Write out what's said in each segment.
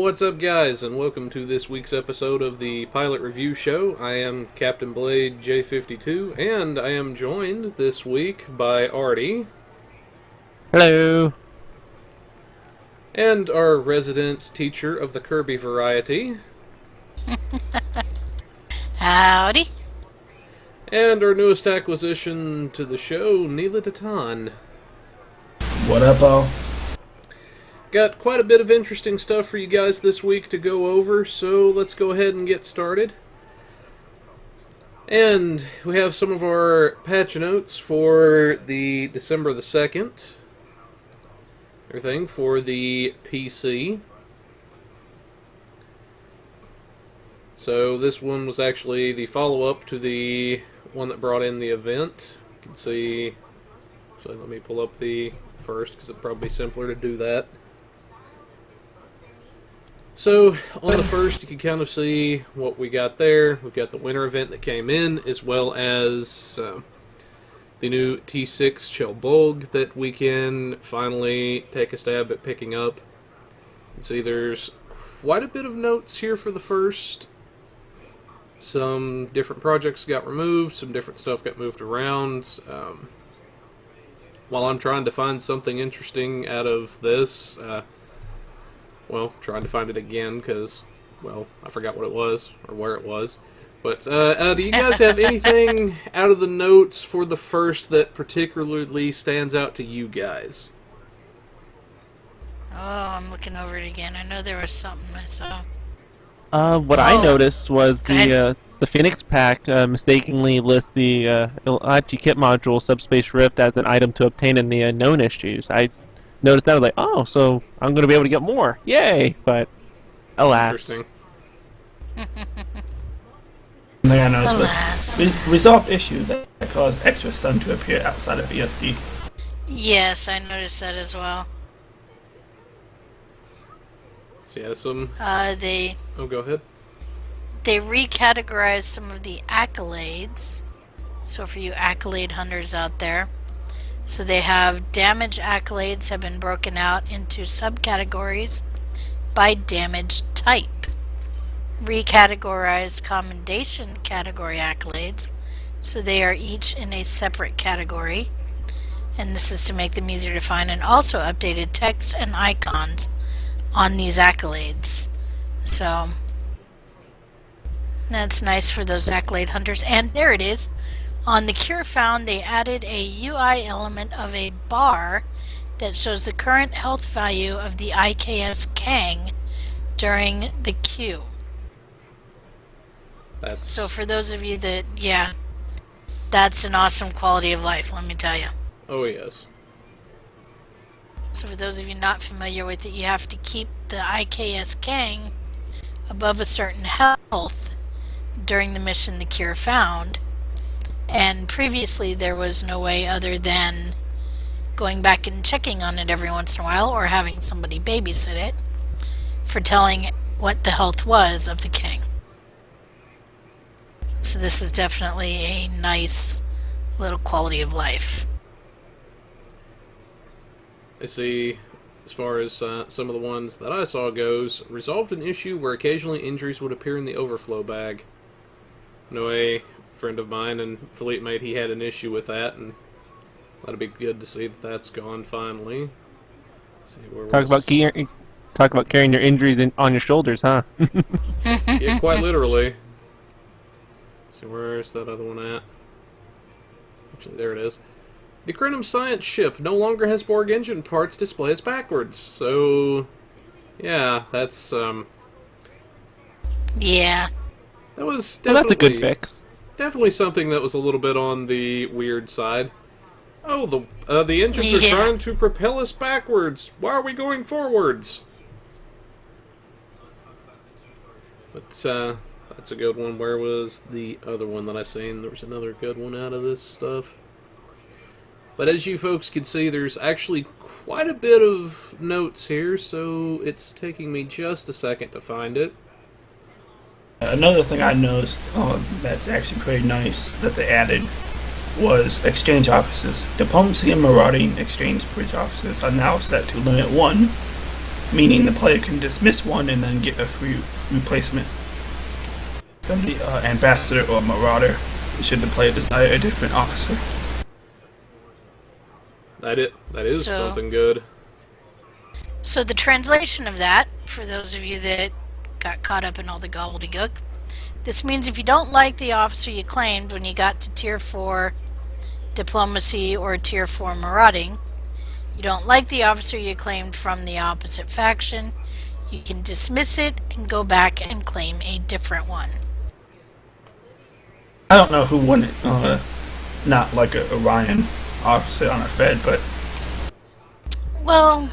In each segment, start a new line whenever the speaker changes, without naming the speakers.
what's up guys, and welcome to this week's episode of the Pilot Review Show. I am CaptainBlade J52, and I am joined this week by Artie.
Hello!
And our resident teacher of the Kirby variety.
Howdy!
And our newest acquisition to the show, Neela.
What up, all?
Got quite a bit of interesting stuff for you guys this week to go over, so let's go ahead and get started. And we have some of our patch notes for the December the 2nd. Everything for the PC. So this one was actually the follow-up to the one that brought in the event. You can see... So let me pull up the first, because it'd probably be simpler to do that. So, on the first, you can kind of see what we got there. We've got the winter event that came in, as well as the new T6 shell bulg that we can finally take a stab at picking up. You can see there's quite a bit of notes here for the first. Some different projects got removed, some different stuff got moved around. While I'm trying to find something interesting out of this... well, trying to find it again, because, well, I forgot what it was, or where it was. But, do you guys have anything out of the notes for the first that particularly stands out to you guys?
Oh, I'm looking over it again. I know there was something I saw.
What I noticed was the Phoenix pack mistakenly lists the Artie kit module Subspace Rift as an item to obtain in the known issues. I noticed that, I was like, oh, so I'm going to be able to get more. Yay! But, alas.
Interesting.
Thing I noticed was resolved issue that caused extra sun to appear outside of BSD.
Yes, I noticed that as well.
So yeah, some... Oh, go ahead.
They recategorized some of the accolades. So for you accolade hunters out there. So they have damage accolades have been broken out into subcategories by damage type. Recategorized commendation category accolades, so they are each in a separate category. And this is to make them easier to find, and also updated text and icons on these accolades. So that's nice for those accolade hunters. And there it is. On the cure found, they added a UI element of a bar that shows the current health value of the IKS Kang during the queue. So for those of you that, yeah, that's an awesome quality of life, let me tell you.
Oh, yes.
So for those of you not familiar with it, you have to keep the IKS Kang above a certain health during the mission the cure found. And previously there was no way other than going back and checking on it every once in a while, or having somebody babysit it for telling what the health was of the king. So this is definitely a nice little quality of life.
I see, as far as some of the ones that I saw goes, resolved an issue where occasionally injuries would appear in the overflow bag. No way. Friend of mine and Fleet Mate, he had an issue with that, and that'd be good to see that that's gone finally. Let's see,
Talk about carrying your injuries on your shoulders, huh?
Yeah, quite literally. Let's see, where's that other one at? Actually, there it is. The Crenum Science ship no longer has Borg engine parts displayed backwards, so yeah, that's
Yeah.
that was
Well,
definitely
that's a good fix.
Definitely something that was a little bit on the weird side. Oh, the engines are trying to propel us backwards. Why are we going forwards? But that's a good one. Where was the other one that I seen? There was another good one out of this stuff. But as you folks can see, there's actually quite a bit of notes here, so it's taking me just a second to find it.
Another thing I noticed that's actually pretty nice that they added was exchange offices. Diplomacy and marauding exchange bridge offices are now set to limit 1, meaning the player can dismiss one and then get a free replacement. From the ambassador or marauder, should the player desire a different officer.
That is something good.
So the translation of that, for those of you that got caught up in all the gobbledygook, this means if you don't like the officer you claimed when you got to Tier 4 Diplomacy or Tier 4 Marauding, you don't like the officer you claimed from the opposite faction, you can dismiss it and go back and claim a different one.
I don't know who won it, not like a Orion officer on a Fed, but...
Well,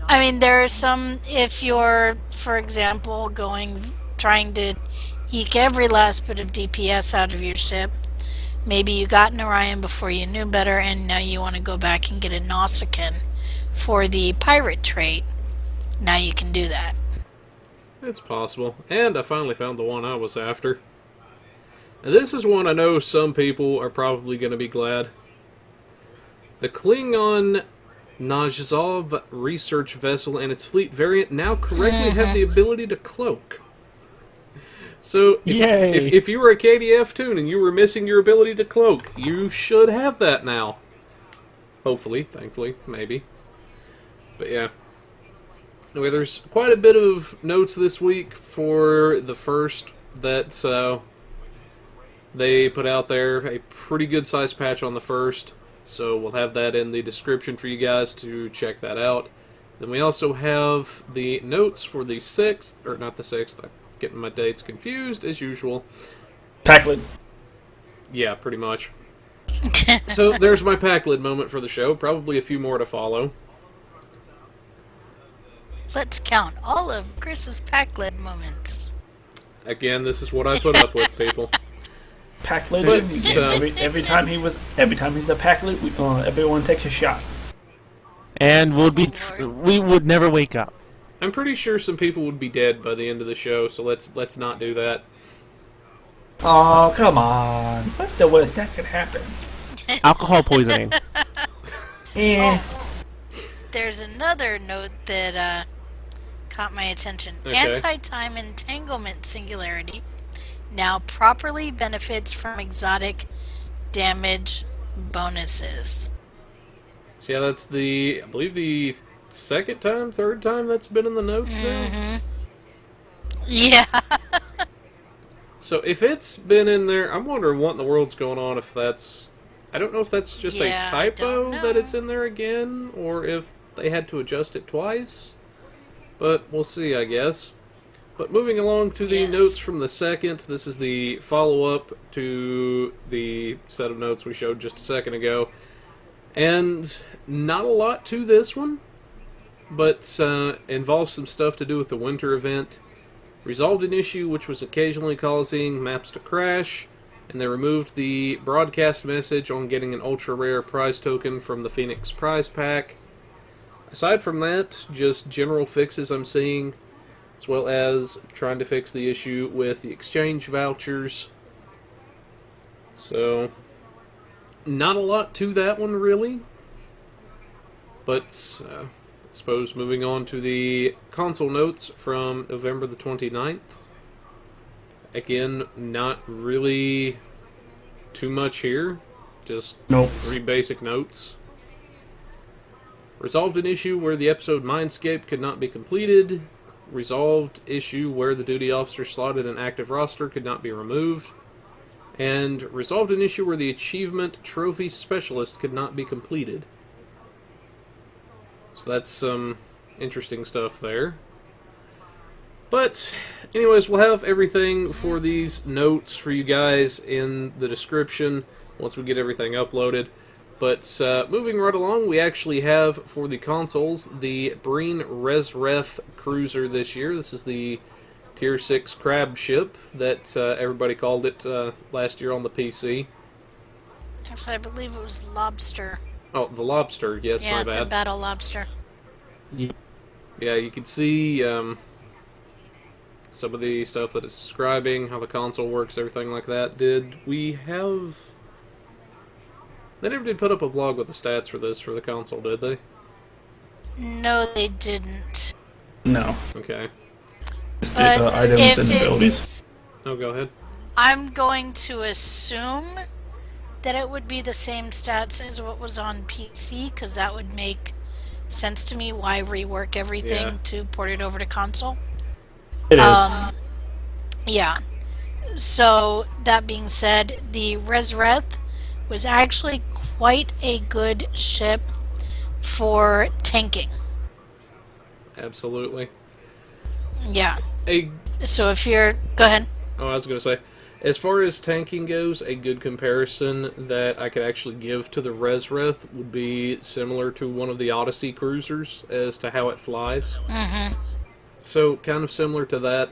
I mean, there are some, if you're, for example, trying to eke every last bit of DPS out of your ship, maybe you got an Orion before you knew better, and now you want to go back and get a Nausicaan for the pirate trait. Now you can do that.
It's possible. And I finally found the one I was after. And this is one I know some people are probably going to be glad. The Klingon Najzov research vessel and its fleet variant now correctly have the ability to cloak. So, if you were a KDF toon and you were missing your ability to cloak, you should have that now. Hopefully, thankfully, maybe. But yeah. Anyway, there's quite a bit of notes this week for the first that they put out there. A pretty good sized patch on the first. So we'll have that in the description for you guys to check that out. Then we also have the notes for the 6th, or not the 6th, I'm getting my dates confused as usual.
Pack lid.
Yeah, pretty much. So there's my pack lid moment for the show. Probably a few more to follow.
Let's count all of Chris's pack lid moments.
Again, this is what I put up with, people.
Pack lid.
But,
every time he's a pack lid, everyone takes a shot.
And we would never wake up.
I'm pretty sure some people would be dead by the end of the show, so let's not do that.
Oh, come on. What's the worst that could happen?
Alcohol poisoning.
Eh.
There's another note that caught my attention.
Okay.
Anti-time entanglement singularity now properly benefits from exotic damage bonuses.
So yeah, that's I believe the third time that's been in the notes now.
Yeah.
So if it's been in there, I'm wondering what in the world's going on. I don't know if that's just a typo that it's in there again, or if they had to adjust it twice. But we'll see, I guess. But moving along to the notes from the 2nd, this is the follow-up to the set of notes we showed just a second ago. And not a lot to this one, but involves some stuff to do with the winter event. Resolved an issue which was occasionally causing maps to crash, and they removed the broadcast message on getting an ultra-rare prize token from the Phoenix prize pack. Aside from that, just general fixes I'm seeing, as well as trying to fix the issue with the exchange vouchers. So, not a lot to that one, really. But, I suppose moving on to the console notes from November the 29th. Again, not really too much here. Just 3 basic notes. Resolved an issue where the episode Mindscape could not be completed. Resolved issue where the duty officer slotted an active roster could not be removed. And resolved an issue where the achievement trophy specialist could not be completed. So that's some interesting stuff there. But, anyways, we'll have everything for these notes for you guys in the description once we get everything uploaded. But moving right along, we actually have for the consoles the Breen Rezreth Cruiser this year. This is the Tier 6 crab ship that everybody called it last year on the PC.
Actually, I believe it was Lobster.
Oh, the Lobster, yes, my bad.
Yeah, the Battle Lobster.
Yeah, you can see some of the stuff that it's describing, how the console works, everything like that. Did we have... They never did put up a blog with the stats for this for the console, did they?
No, they didn't.
No.
Okay.
Just
But
the items
if
and abilities.
it's,
Oh, go ahead.
I'm going to assume that it would be the same stats as what was on PC, because that would make sense to me. Why rework everything
Yeah.
to port it over to console?
It is.
Yeah. So, that being said, the Rezreth was actually quite a good ship for tanking.
Absolutely.
Yeah.
A
So if you're... Go ahead.
Oh, I was going to say, as far as tanking goes, a good comparison that I could actually give to the Rezreth would be similar to one of the Odyssey cruisers as to how it flies. So, kind of similar to that.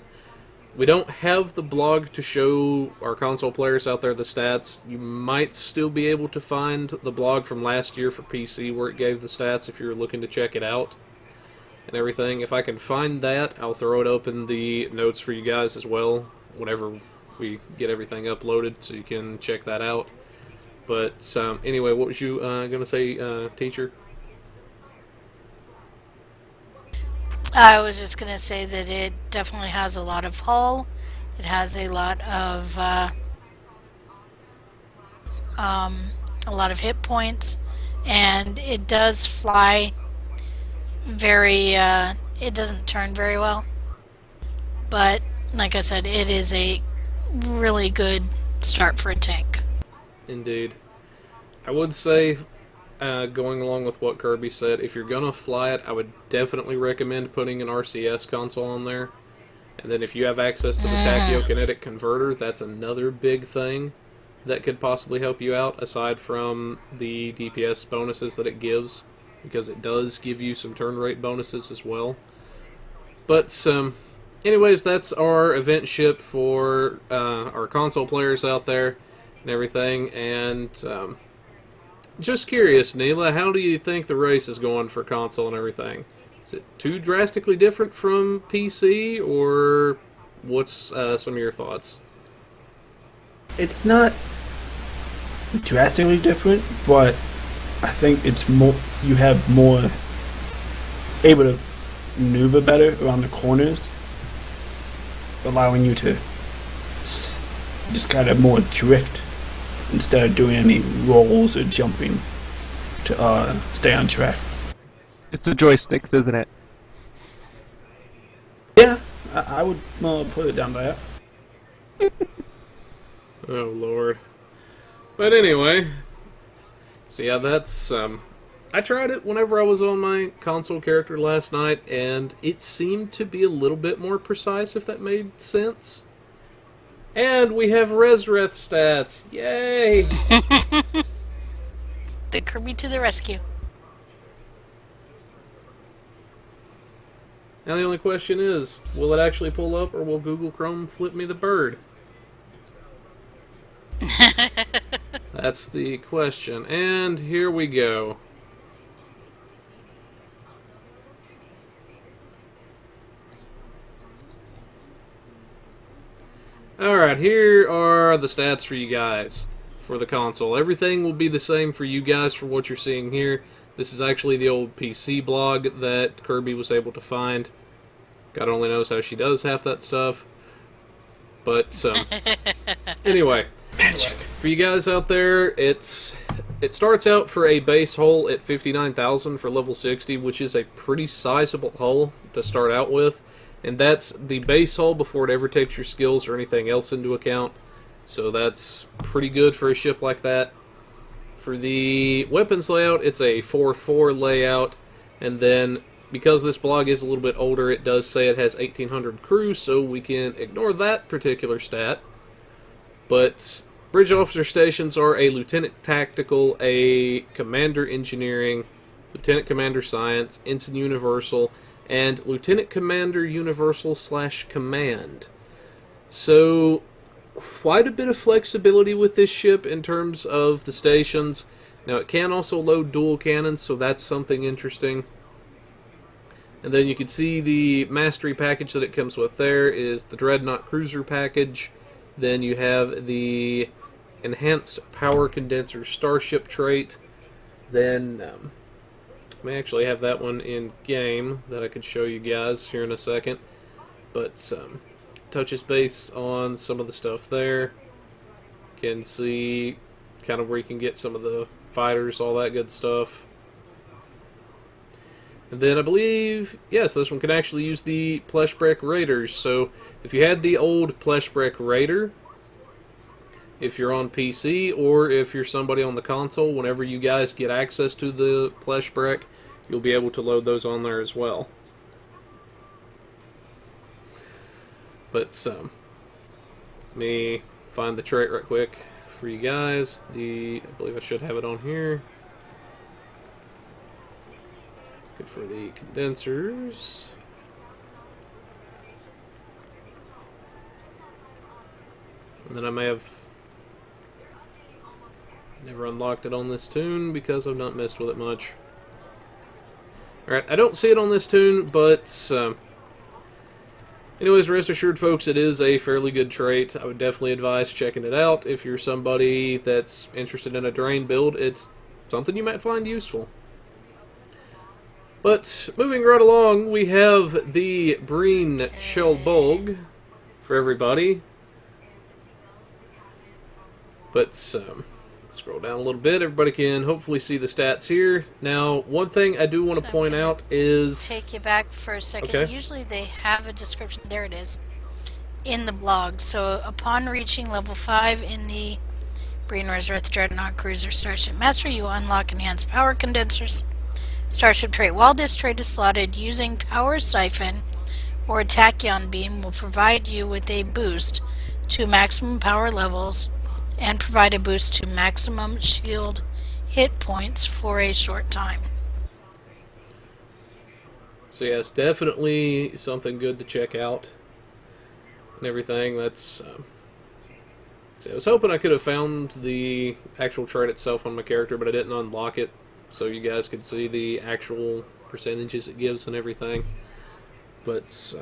We don't have the blog to show our console players out there the stats. You might still be able to find the blog from last year for PC where it gave the stats if you're looking to check it out and everything. If I can find that, I'll throw it up in the notes for you guys as well whenever we get everything uploaded, so you can check that out. But anyway, what was you going to say, teacher?
I was just going to say that it definitely has a lot of hull. It has a lot of hit points, and it does fly very, it doesn't turn very well. But, like I said, it is a really good start for a tank.
Indeed. I would say, going along with what Kirby said, if you're going to fly it, I would definitely recommend putting an RCS console on there. And then if you have access to the tachyokinetic converter, that's another big thing that could possibly help you out, aside from the DPS bonuses that it gives, because it does give you some turn rate bonuses as well. But, anyways, that's our event ship for our console players out there and everything. And just curious, Neela, how do you think the race is going for console and everything? Is it too drastically different from PC, or what's some of your thoughts?
It's not drastically different, but I think it's more. You have more able to maneuver better around the corners, allowing you to just kind of more drift instead of doing any rolls or jumping to stay on track.
It's the joysticks, isn't it?
Yeah, I would put it down to that.
Oh, Lord. But anyway, so yeah, that's, I tried it whenever I was on my console character last night, and it seemed to be a little bit more precise, if that made sense. And we have Rezreth Stats. Yay!
The Kirby to the rescue.
Now the only question is, will it actually pull up, or will Google Chrome flip me the bird? That's the question. And here we go. Alright, here are the stats for you guys for the console. Everything will be the same for you guys for what you're seeing here. This is actually the old PC blog that Kirby was able to find. God only knows how she does half that stuff. But, anyway. For you guys out there, it starts out for a base hull at 59,000 for level 60, which is a pretty sizable hull to start out with. And that's the base hull before it ever takes your skills or anything else into account. So that's pretty good for a ship like that. For the weapons layout, it's a 4-4 layout. And then, because this blog is a little bit older, it does say it has 1,800 crew, so we can ignore that particular stat. But bridge officer stations are a lieutenant tactical, a commander engineering, lieutenant commander science, ensign universal, and lieutenant commander universal / command. So quite a bit of flexibility with this ship in terms of the stations. Now it can also load dual cannons, so that's something interesting. And then you can see the mastery package that it comes with there is the Dreadnought Cruiser package. Then you have the Enhanced Power Condenser Starship trait. Then I may actually have that one in game that I could show you guys here in a second. But touches base on some of the stuff there. Can see kind of where you can get some of the fighters, all that good stuff. And then I believe, yes, this one can actually use the Pleshbrek Raiders. So if you had the old Pleshbrek Raider, if you're on PC or if you're somebody on the console, whenever you guys get access to the Pleshbrek, you'll be able to load those on there as well. But let me find the trait right quick for you guys. I believe I should have it on here. Good for the condensers. And then I may have never unlocked it on this tune because I've not messed with it much. Alright, I don't see it on this tune, but anyways, rest assured, folks, it is a fairly good trait. I would definitely advise checking it out. If you're somebody that's interested in a Drain build, it's something you might find useful. But moving right along, we have the Breen Shell Bulg for everybody. But scroll down a little bit. Everybody can hopefully see the stats here. Now, one thing I do want to point out is...
Take you back for a second.
Okay.
Usually they have a description, there it is, in the blog. So upon reaching level 5 in the Breen Rezreth Dreadnought Cruiser Starship Master, you unlock Enhanced Power Condensers Starship trait. While this trait is slotted, using Power Siphon or a Tachyon Beam will provide you with a boost to maximum power levels and provide a boost to maximum shield hit points for a short time.
So yeah, it's definitely something good to check out and everything. That's so I was hoping I could have found the actual trait itself on my character, but I didn't unlock it so you guys could see the actual percentages it gives and everything. But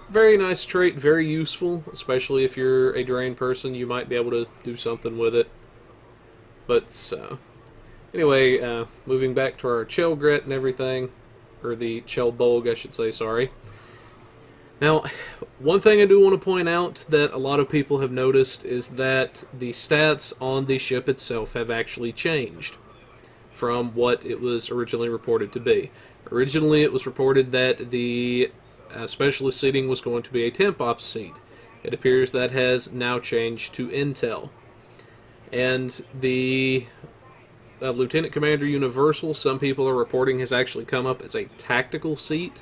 very nice trait, very useful, especially if you're a Drain person. You might be able to do something with it. But anyway, moving back to our Chelgret and everything, or the Chelbulg, I should say, sorry. Now, one thing I do want to point out that a lot of people have noticed is that the stats on the ship itself have actually changed from what it was originally reported to be. Originally, it was reported that the specialist seating was going to be a temp ops seat. It appears that has now changed to Intel. And the Lieutenant Commander Universal, some people are reporting, has actually come up as a tactical seat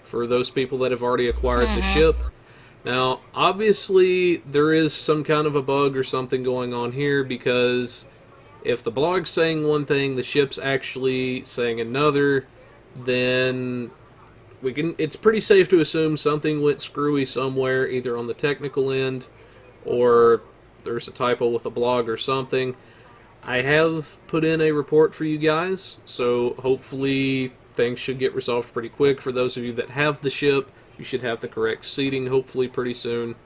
for those people that have already acquired the ship. Now, obviously, there is some kind of a bug or something going on here, because if the blog's saying one thing, the ship's actually saying another, then it's pretty safe to assume something went screwy somewhere, either on the technical end or there's a typo with a blog or something. I have put in a report for you guys, so hopefully things should get resolved pretty quick. For those of you that have the ship, you should have the correct seating hopefully pretty soon.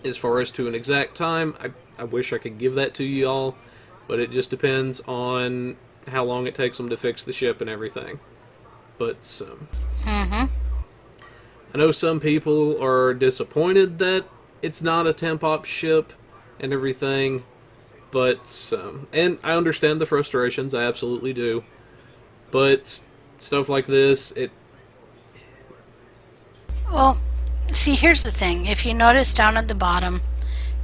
As far as to an exact time, I wish I could give that to you all, but it just depends on how long it takes them to fix the ship and everything. But I know some people are disappointed that it's not a temp op ship and everything, but and I understand the frustrations, I absolutely do. But stuff like this,
Well, see, here's the thing. If you notice down at the bottom,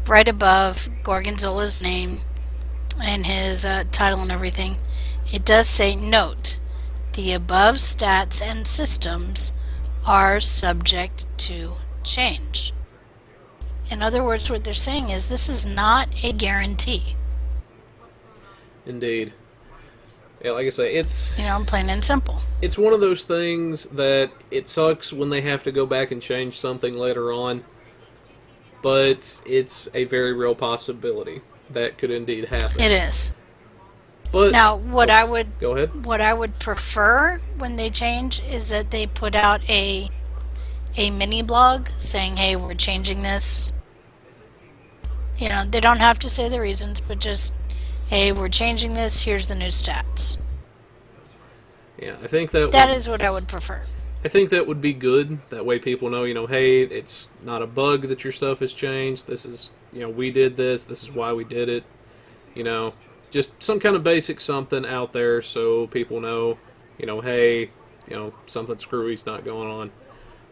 right above Gorgonzola's name and his title and everything, it does say, note, the above stats and systems are subject to change. In other words, what they're saying is this is not a guarantee.
indeed. Yeah, like I say, it's...
plain and simple.
It's one of those things that it sucks when they have to go back and change something later on, but it's a very real possibility that could indeed happen.
It is.
But
Now, what I would prefer when they change is that they put out a mini blog saying, hey, we're changing this. They don't have to say the reasons, but just, hey, we're changing this, here's the new stats.
Yeah, I think that
That is what I would prefer.
I think that would be good. That way people know, hey, it's not a bug that your stuff has changed. This is, we did this. This is why we did it. Just some kind of basic something out there so people know, hey, something screwy's not going on.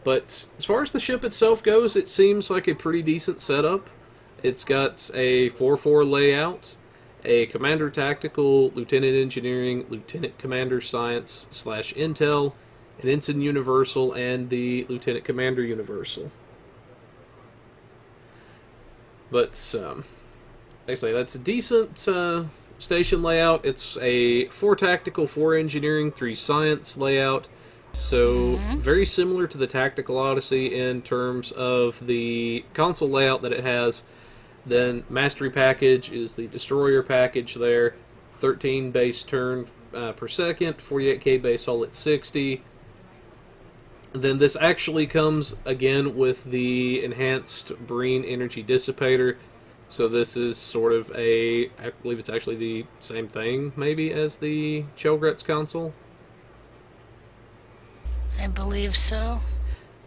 But as far as the ship itself goes, it seems like a pretty decent setup. It's got a 4-4 layout, a Commander Tactical, Lieutenant Engineering, Lieutenant Commander Science / Intel, an Ensign Universal, and the Lieutenant Commander Universal. But, like I say, that's a decent station layout. It's a 4 Tactical, 4 Engineering, 3 Science layout. So, very similar to the Tactical Odyssey in terms of the console layout that it has. Then, Mastery Package is the Destroyer package there. 13 base turn per second, 48k base hull at 60. Then this actually comes again with the enhanced Breen Energy Dissipator. So this is sort of I believe it's actually the same thing, maybe, as the Chelgret's console.
I believe so.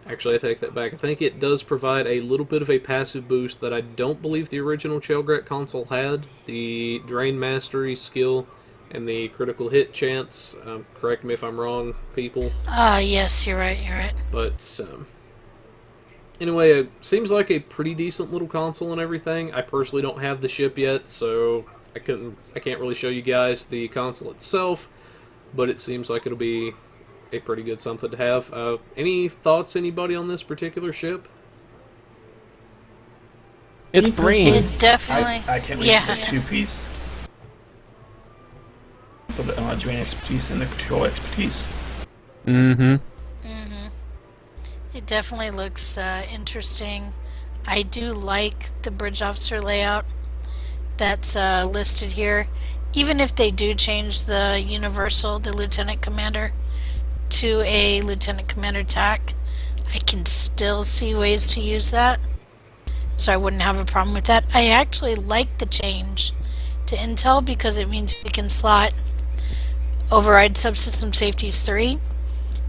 Actually, I take that back. I think it does provide a little bit of a passive boost that I don't believe the original Chelgret console had. The Drain Mastery skill and the critical hit chance. Correct me if I'm wrong, people.
Yes, you're right.
But, anyway, it seems like a pretty decent little console and everything. I personally don't have the ship yet, so I can't really show you guys the console itself, but it seems like it'll be a pretty good something to have. Any thoughts, anybody, on this particular ship?
It's green.
It definitely.
I can't wait for the 2-piece. For the drain expertise and the control expertise.
Mm-hmm.
It definitely looks interesting. I do like the bridge officer layout that's listed here. Even if they do change the universal, the lieutenant commander, to a lieutenant commander tac, I can still see ways to use that. So I wouldn't have a problem with that. I actually like the change to Intel because it means we can slot override subsystem safeties 3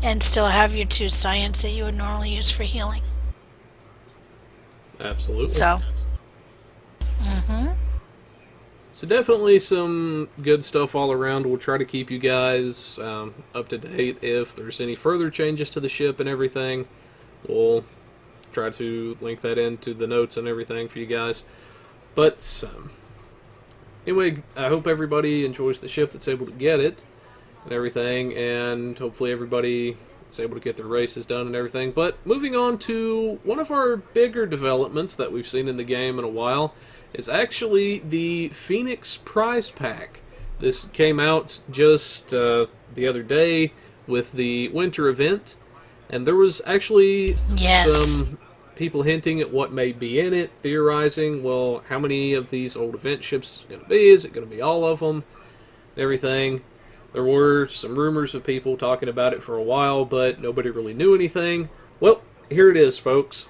and still have your 2 science that you would normally use for healing.
Absolutely.
So,
So definitely some good stuff all around. We'll try to keep you guys up to date if there's any further changes to the ship and everything. We'll try to link that into the notes and everything for you guys. But anyway, I hope everybody enjoys the ship that's able to get it and everything, and hopefully everybody is able to get their races done and everything. But moving on to one of our bigger developments that we've seen in the game in a while is actually the Phoenix Prize Pack. This came out just the other day with the winter event, and there was actually some people hinting at what may be in it, theorizing, well, how many of these old event ships is it going to be? Is it going to be all of them? Everything. There were some rumors of people talking about it for a while, but nobody really knew anything. Well, here it is, folks.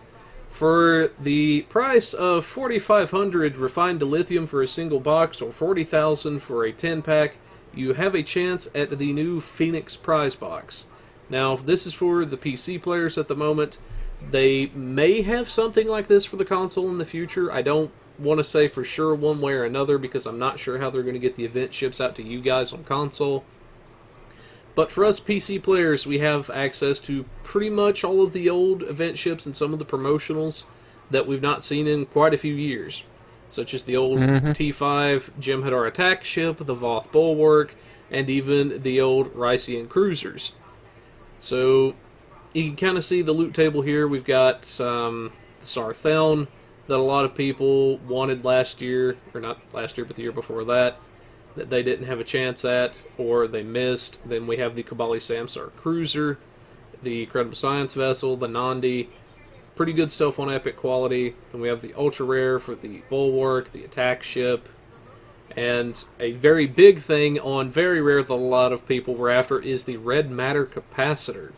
For the price of $4,500 refined dilithium for a single box, or $40,000 for a 10-pack, you have a chance at the new Phoenix Prize Box. Now, this is for the PC players at the moment. They may have something like this for the console in the future. I don't want to say for sure one way or another because I'm not sure how they're going to get the event ships out to you guys on console. But for us PC players, we have access to pretty much all of the old event ships and some of the promotionals that we've not seen in quite a few years. Such as the old T5 Jem'Hadar attack ship, the Voth Bulwark, and even the old Rycian cruisers. So you can kind of see the loot table here. We've got the Sartheln that a lot of people wanted last year, or not last year, but the year before that they didn't have a chance at, or they missed. Then we have the Kabali Samsar cruiser, the Credible Science vessel, the Nandi. Pretty good stuff on epic quality. Then we have the ultra rare for the Bulwark, the attack ship, and a very big thing on very rare that a lot of people were after is the red matter capacitor.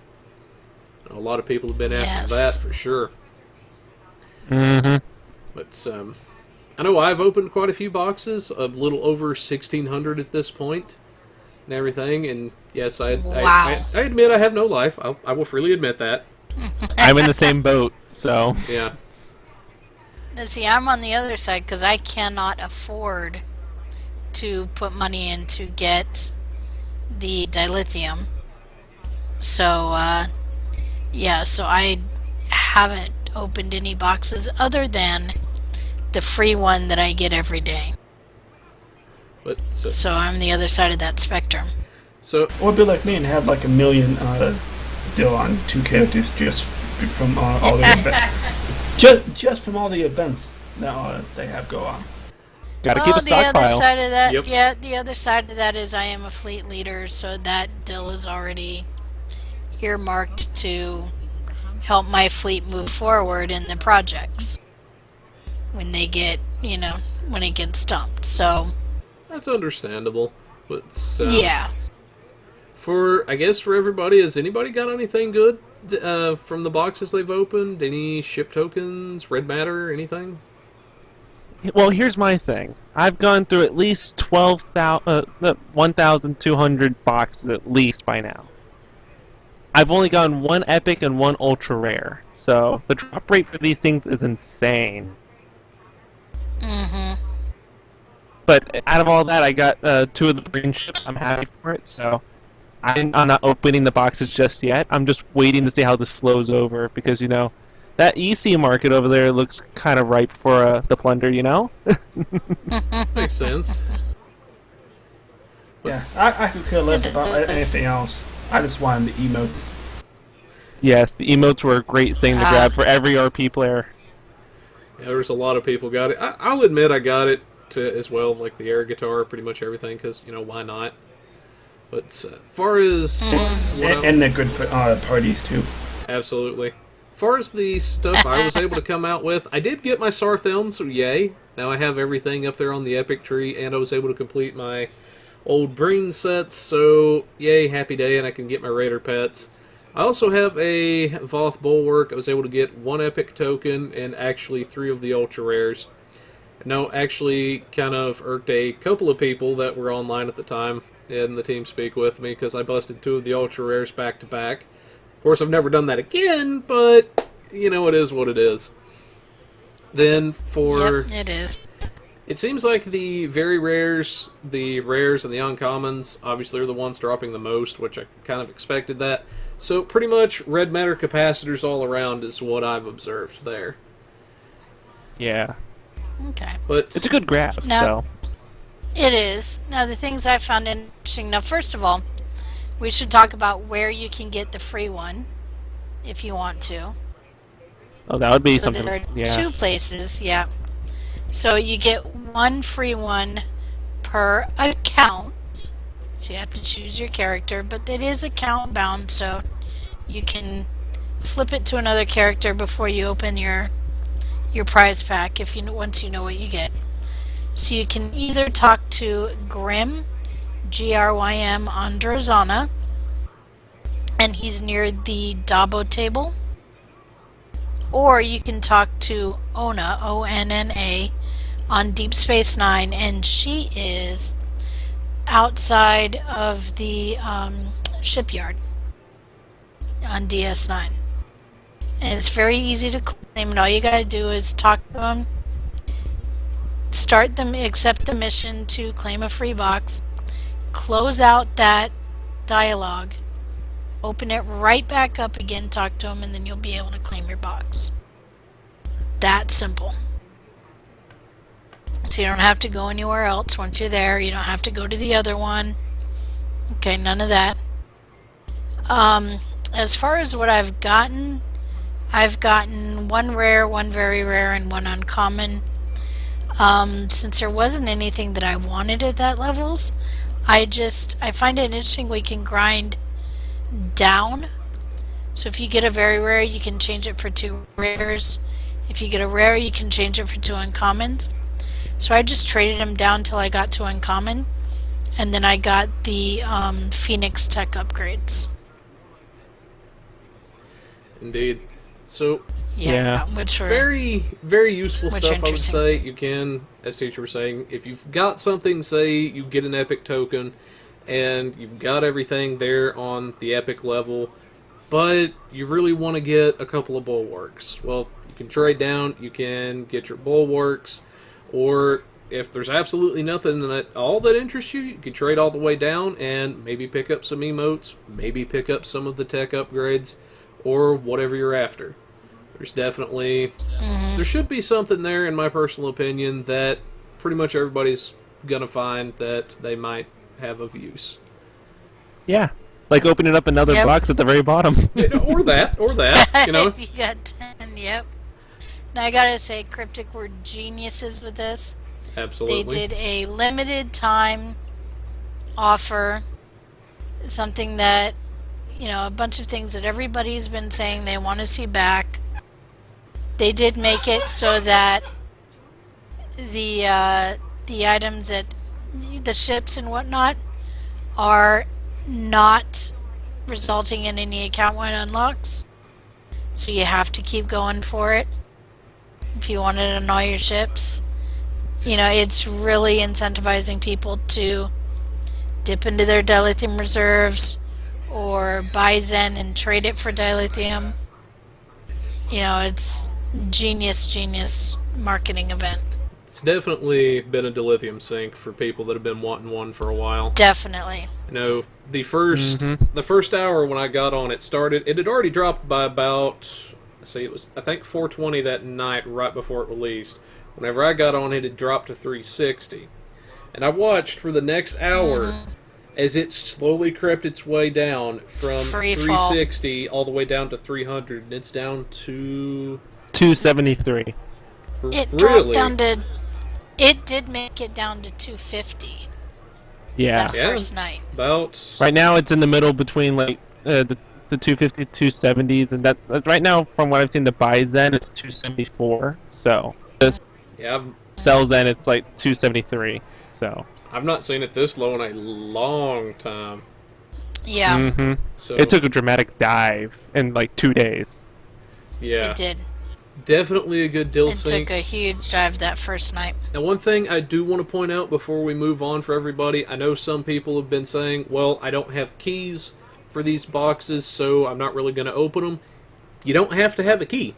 A lot of people have been after that for sure. But I know I've opened quite a few boxes, a little over 1,600 at this point, and everything, and Yes,
Wow.
I admit I have no life. I will freely admit that.
I'm in the same boat, so
Yeah.
Now, see, I'm on the other side because I cannot afford to put money in to get the dilithium. So, yeah, so I haven't opened any boxes other than the free one that I get every day.
But
So I'm the other side of that spectrum.
so
Or be like me and have like a million deal on 2 characters just from all the events. Just from all the events that they have go on.
gotta
Well,
keep a
the other
stockpile.
side of that,
Yep.
yeah, the other side of that is I am a fleet leader, so that deal is already earmarked to help my fleet move forward in the projects when they get, when it gets dumped. So,
that's understandable. But
yeah.
I guess for everybody, has anybody got anything good from the boxes they've opened? Any ship tokens, red matter, anything?
Well, here's my thing. I've gone through at least 1,200 boxes at least by now. I've only gotten 1 epic and 1 ultra rare, so the drop rate for these things is insane.
Mm-hmm.
But out of all that, I got 2 of the green ships. I'm happy for it, so I'm not opening the boxes just yet. I'm just waiting to see how this flows over, because, that EC market over there looks kind of ripe for the plunder,
Makes sense.
Yeah, I could care less about anything else. I just wanted the emotes.
Yes, the emotes were a great thing to grab for every RP player.
Yeah, there's a lot of people got it. I'll admit I got it as well, like the air guitar, pretty much everything, because, why not? But as far as...
And they're good for parties, too.
Absolutely. As far as the stuff I was able to come out with, I did get my Sartheln, so yay. Now I have everything up there on the epic tree, and I was able to complete my old Breen sets, so yay, happy day, and I can get my Raider pets. I also have a Voth Bulwark. I was able to get 1 epic token and actually 3 of the ultra rares. No, actually kind of irked a couple of people that were online at the time in the team speak with me because I busted 2 of the ultra rares back to back. Of course, I've never done that again, but it is what it is. Then for...
Yep, it is.
It seems like the very rares, the rares and the uncommons, obviously are the ones dropping the most, which I kind of expected that. So pretty much red matter capacitors all around is what I've observed there.
Yeah.
Okay.
But
It's a good grab,
Now-
so...
It is. Now, the things I found interesting. Now, first of all, we should talk about where you can get the free one, if you want to.
Oh, that would be
So
something...
there are
Yeah.
2 places, yeah. So you get 1 free one per account. So you have to choose your character, but it is account bound, so you can flip it to another character before you open your prize pack once you know what you get. So you can either talk to Grim, Grym on Drozana, and he's near the Dabo table. Or you can talk to Ona, Onna, on Deep Space Nine, and she is outside of the shipyard on DS9. And it's very easy to claim, and all you gotta do is talk to them, accept the mission to claim a free box, close out that dialogue, open it right back up again, talk to them, and then you'll be able to claim your box. That simple. So you don't have to go anywhere else once you're there. You don't have to go to the other one. Okay, none of that. As far as what I've gotten 1 rare, 1 very rare, and 1 uncommon. Since there wasn't anything that I wanted at that levels, I find it interesting we can grind down. So if you get a very rare, you can change it for 2 rares. If you get a rare, you can change it for 2 uncommons. So I just traded them down till I got to uncommon, and then I got the Phoenix Tech upgrades.
indeed. So
Yeah.
Which were
very, very useful
Which
stuff,
are
I would
interesting.
say. You can, as teacher was saying, if you've got something, say you get an epic token, and you've got everything there on the epic level, but you really want to get a couple of bulwarks. Well, you can trade down, you can get your bulwarks, or if there's absolutely nothing at all that interests you, you can trade all the way down and maybe pick up some emotes, maybe pick up some of the tech upgrades, or whatever you're after. There's definitely... There should be something there, in my personal opinion, that pretty much everybody's gonna find that they might have of use.
Yeah. Like opening up another box at the very bottom.
or that, you know.
You got 10, yep. Now I gotta say, Cryptic were geniuses with this.
Absolutely.
They did a limited time offer, something that, you know, a bunch of things that everybody's been saying they want to see back. They did make it so that the items at the ships and whatnot are not resulting in any account-wide unlocks. So you have to keep going for it if you want it on all your ships. You know, it's really incentivizing people to dip into their dilithium reserves or buy Zen and trade it for dilithium. You know, it's genius marketing event.
It's definitely been a dilithium sink for people that have been wanting one for a while.
Definitely.
You know, the first hour when I got on, it had already dropped by about, it was, I think, 420 that night right before it released. Whenever I got on, it had dropped to 360. And I watched for the next hour as it slowly crept its way down from 360 all the way down to 300, and it's down to
273.
It dropped down to... It did make it down to 250.
Yeah.
That first night.
About... Right now it's in the middle between like the 250 270s, and that's right now from what I've seen the buy Zen it's 274. So just sell Zen it's like 273. So
I've not seen it this low in a long time.
Yeah.
So
it took a dramatic dive in like 2 days.
Yeah.
It did.
Definitely a good dill
It
sync.
took a huge dive that first night.
Now, one thing I do want to point out before we move on for everybody, I know some people have been saying, well, I don't have keys for these boxes, so I'm not really going to open them. You don't have to have a key.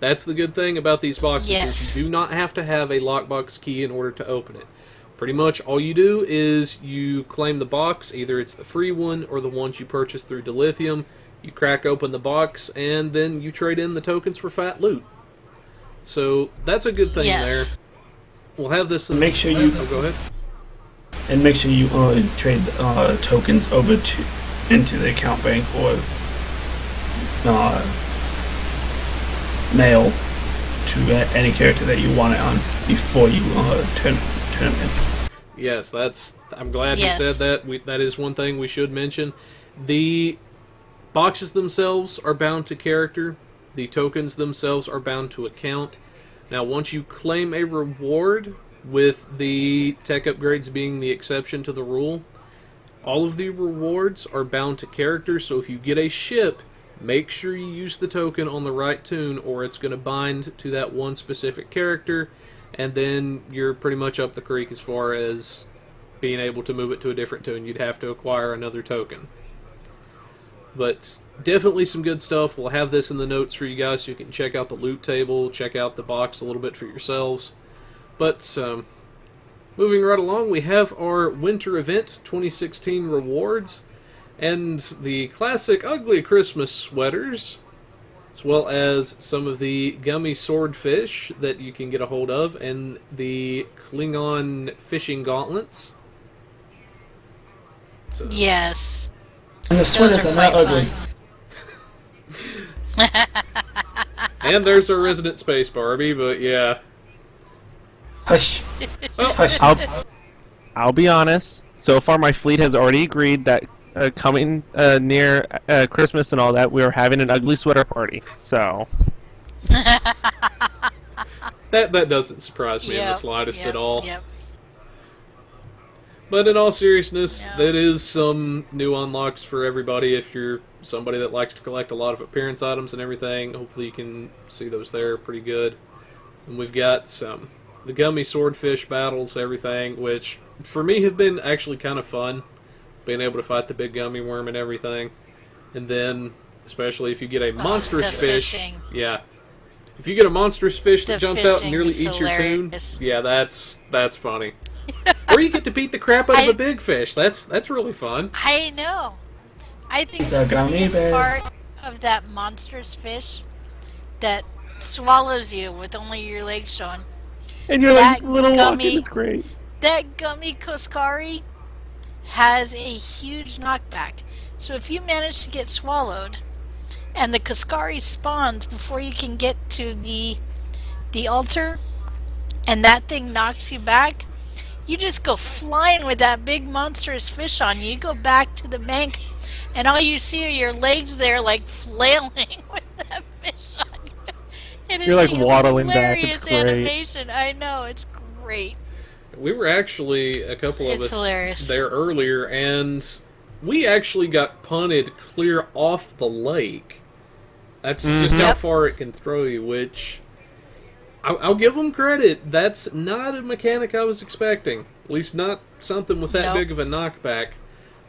That's the good thing about these boxes.
Yes.
Is you do not have to have a lockbox key in order to open it. Pretty much all you do is you claim the box, either it's the free one or the ones you purchase through Dilithium. You crack open the box, and then you trade in the tokens for fat loot. So that's a good thing there. We'll have this.
Make sure you
go ahead.
And make sure you trade tokens over into the account bank or mail to any character that you want it on before you turn them in.
Yes, I'm glad you said that. That is one thing we should mention. The boxes themselves are bound to character. The tokens themselves are bound to account. Now, once you claim a reward, with the tech upgrades being the exception to the rule, all of the rewards are bound to character, so if you get a ship, make sure you use the token on the right tune, or it's going to bind to that one specific character, and then you're pretty much up the creek as far as being able to move it to a different tune. You'd have to acquire another token. But definitely some good stuff. We'll have this in the notes for you guys so you can check out the loot table, check out the box a little bit for yourselves. But moving right along, we have our Winter Event 2016 rewards and the classic Ugly Christmas sweaters, as well as some of the gummy swordfish that you can get a hold of, and the Klingon fishing gauntlets. So,
yes.
And the sweaters are not ugly.
and there's our resident space Barbie, but yeah.
Hush. Hush.
I'll be honest. So far, my fleet has already agreed that coming near Christmas and all that, we are having an ugly sweater party. So
that doesn't surprise me in the slightest at all.
Yep.
But in all seriousness, that is some new unlocks for everybody. If you're somebody that likes to collect a lot of appearance items and everything, hopefully you can see those there pretty good. And we've got the gummy swordfish battles, everything, which for me have been actually kind of fun. being able to fight the big gummy worm and everything. And then, especially if you get a monstrous
the
fish.
fishing.
Yeah. If you get a monstrous fish that
The
jumps out and
fishing
nearly
is
eats your tune,
hilarious.
yeah, that's funny. Or you get to beat the crap out of a big fish. That's really fun.
I know. I think
He's a
the
gummy
funniest
bear.
part of that monstrous fish that swallows you with only your legs showing.
And you're
That
like, little
gummy-
walking, it's great.
That gummy Koskari has a huge knockback. So if you manage to get swallowed, and the Koskari spawns before you can get to the altar, and that thing knocks you back, you just go flying with that big monstrous fish on you. You go back to the bank, and all you see are your legs there, like flailing with that fish on you. It is
You're, like,
a
waddling back. It's
hilarious
great.
animation. I know, it's great.
We were actually, a couple of
It's
us
hilarious.
there earlier, and we actually got punted clear off the lake. That's just how
Yep.
far it can throw you, which I'll give them credit. That's not a mechanic I was expecting. At least not something with that
Nope.
big of a knockback.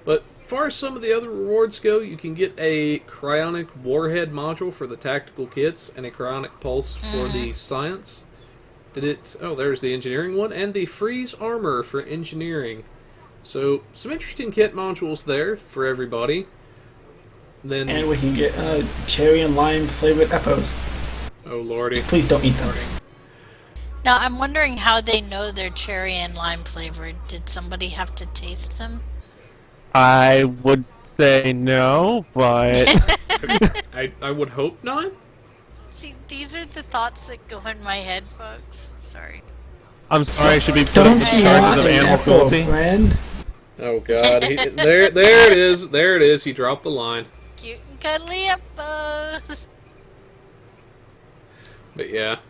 But as far as some of the other rewards go, you can get a cryonic warhead module for the tactical kits and a cryonic pulse for the science. Oh, there's the engineering one, and the freeze armor for engineering. So, some interesting kit modules there for everybody. Then,
And we can get cherry and lime flavored apples.
oh lordy.
Please don't eat them.
Now, I'm wondering how they know they're cherry and lime flavored. Did somebody have to taste them?
I would say no, but
I would hope not.
See, these are the thoughts that go in my head, folks. Sorry.
I'm sorry I should be put up
Don't
with
you
charges
want
of
an
animal
apple,
cruelty.
friend?
Oh god, there it is, there it is, he dropped the line.
Cute and cuddly apples.
But yeah.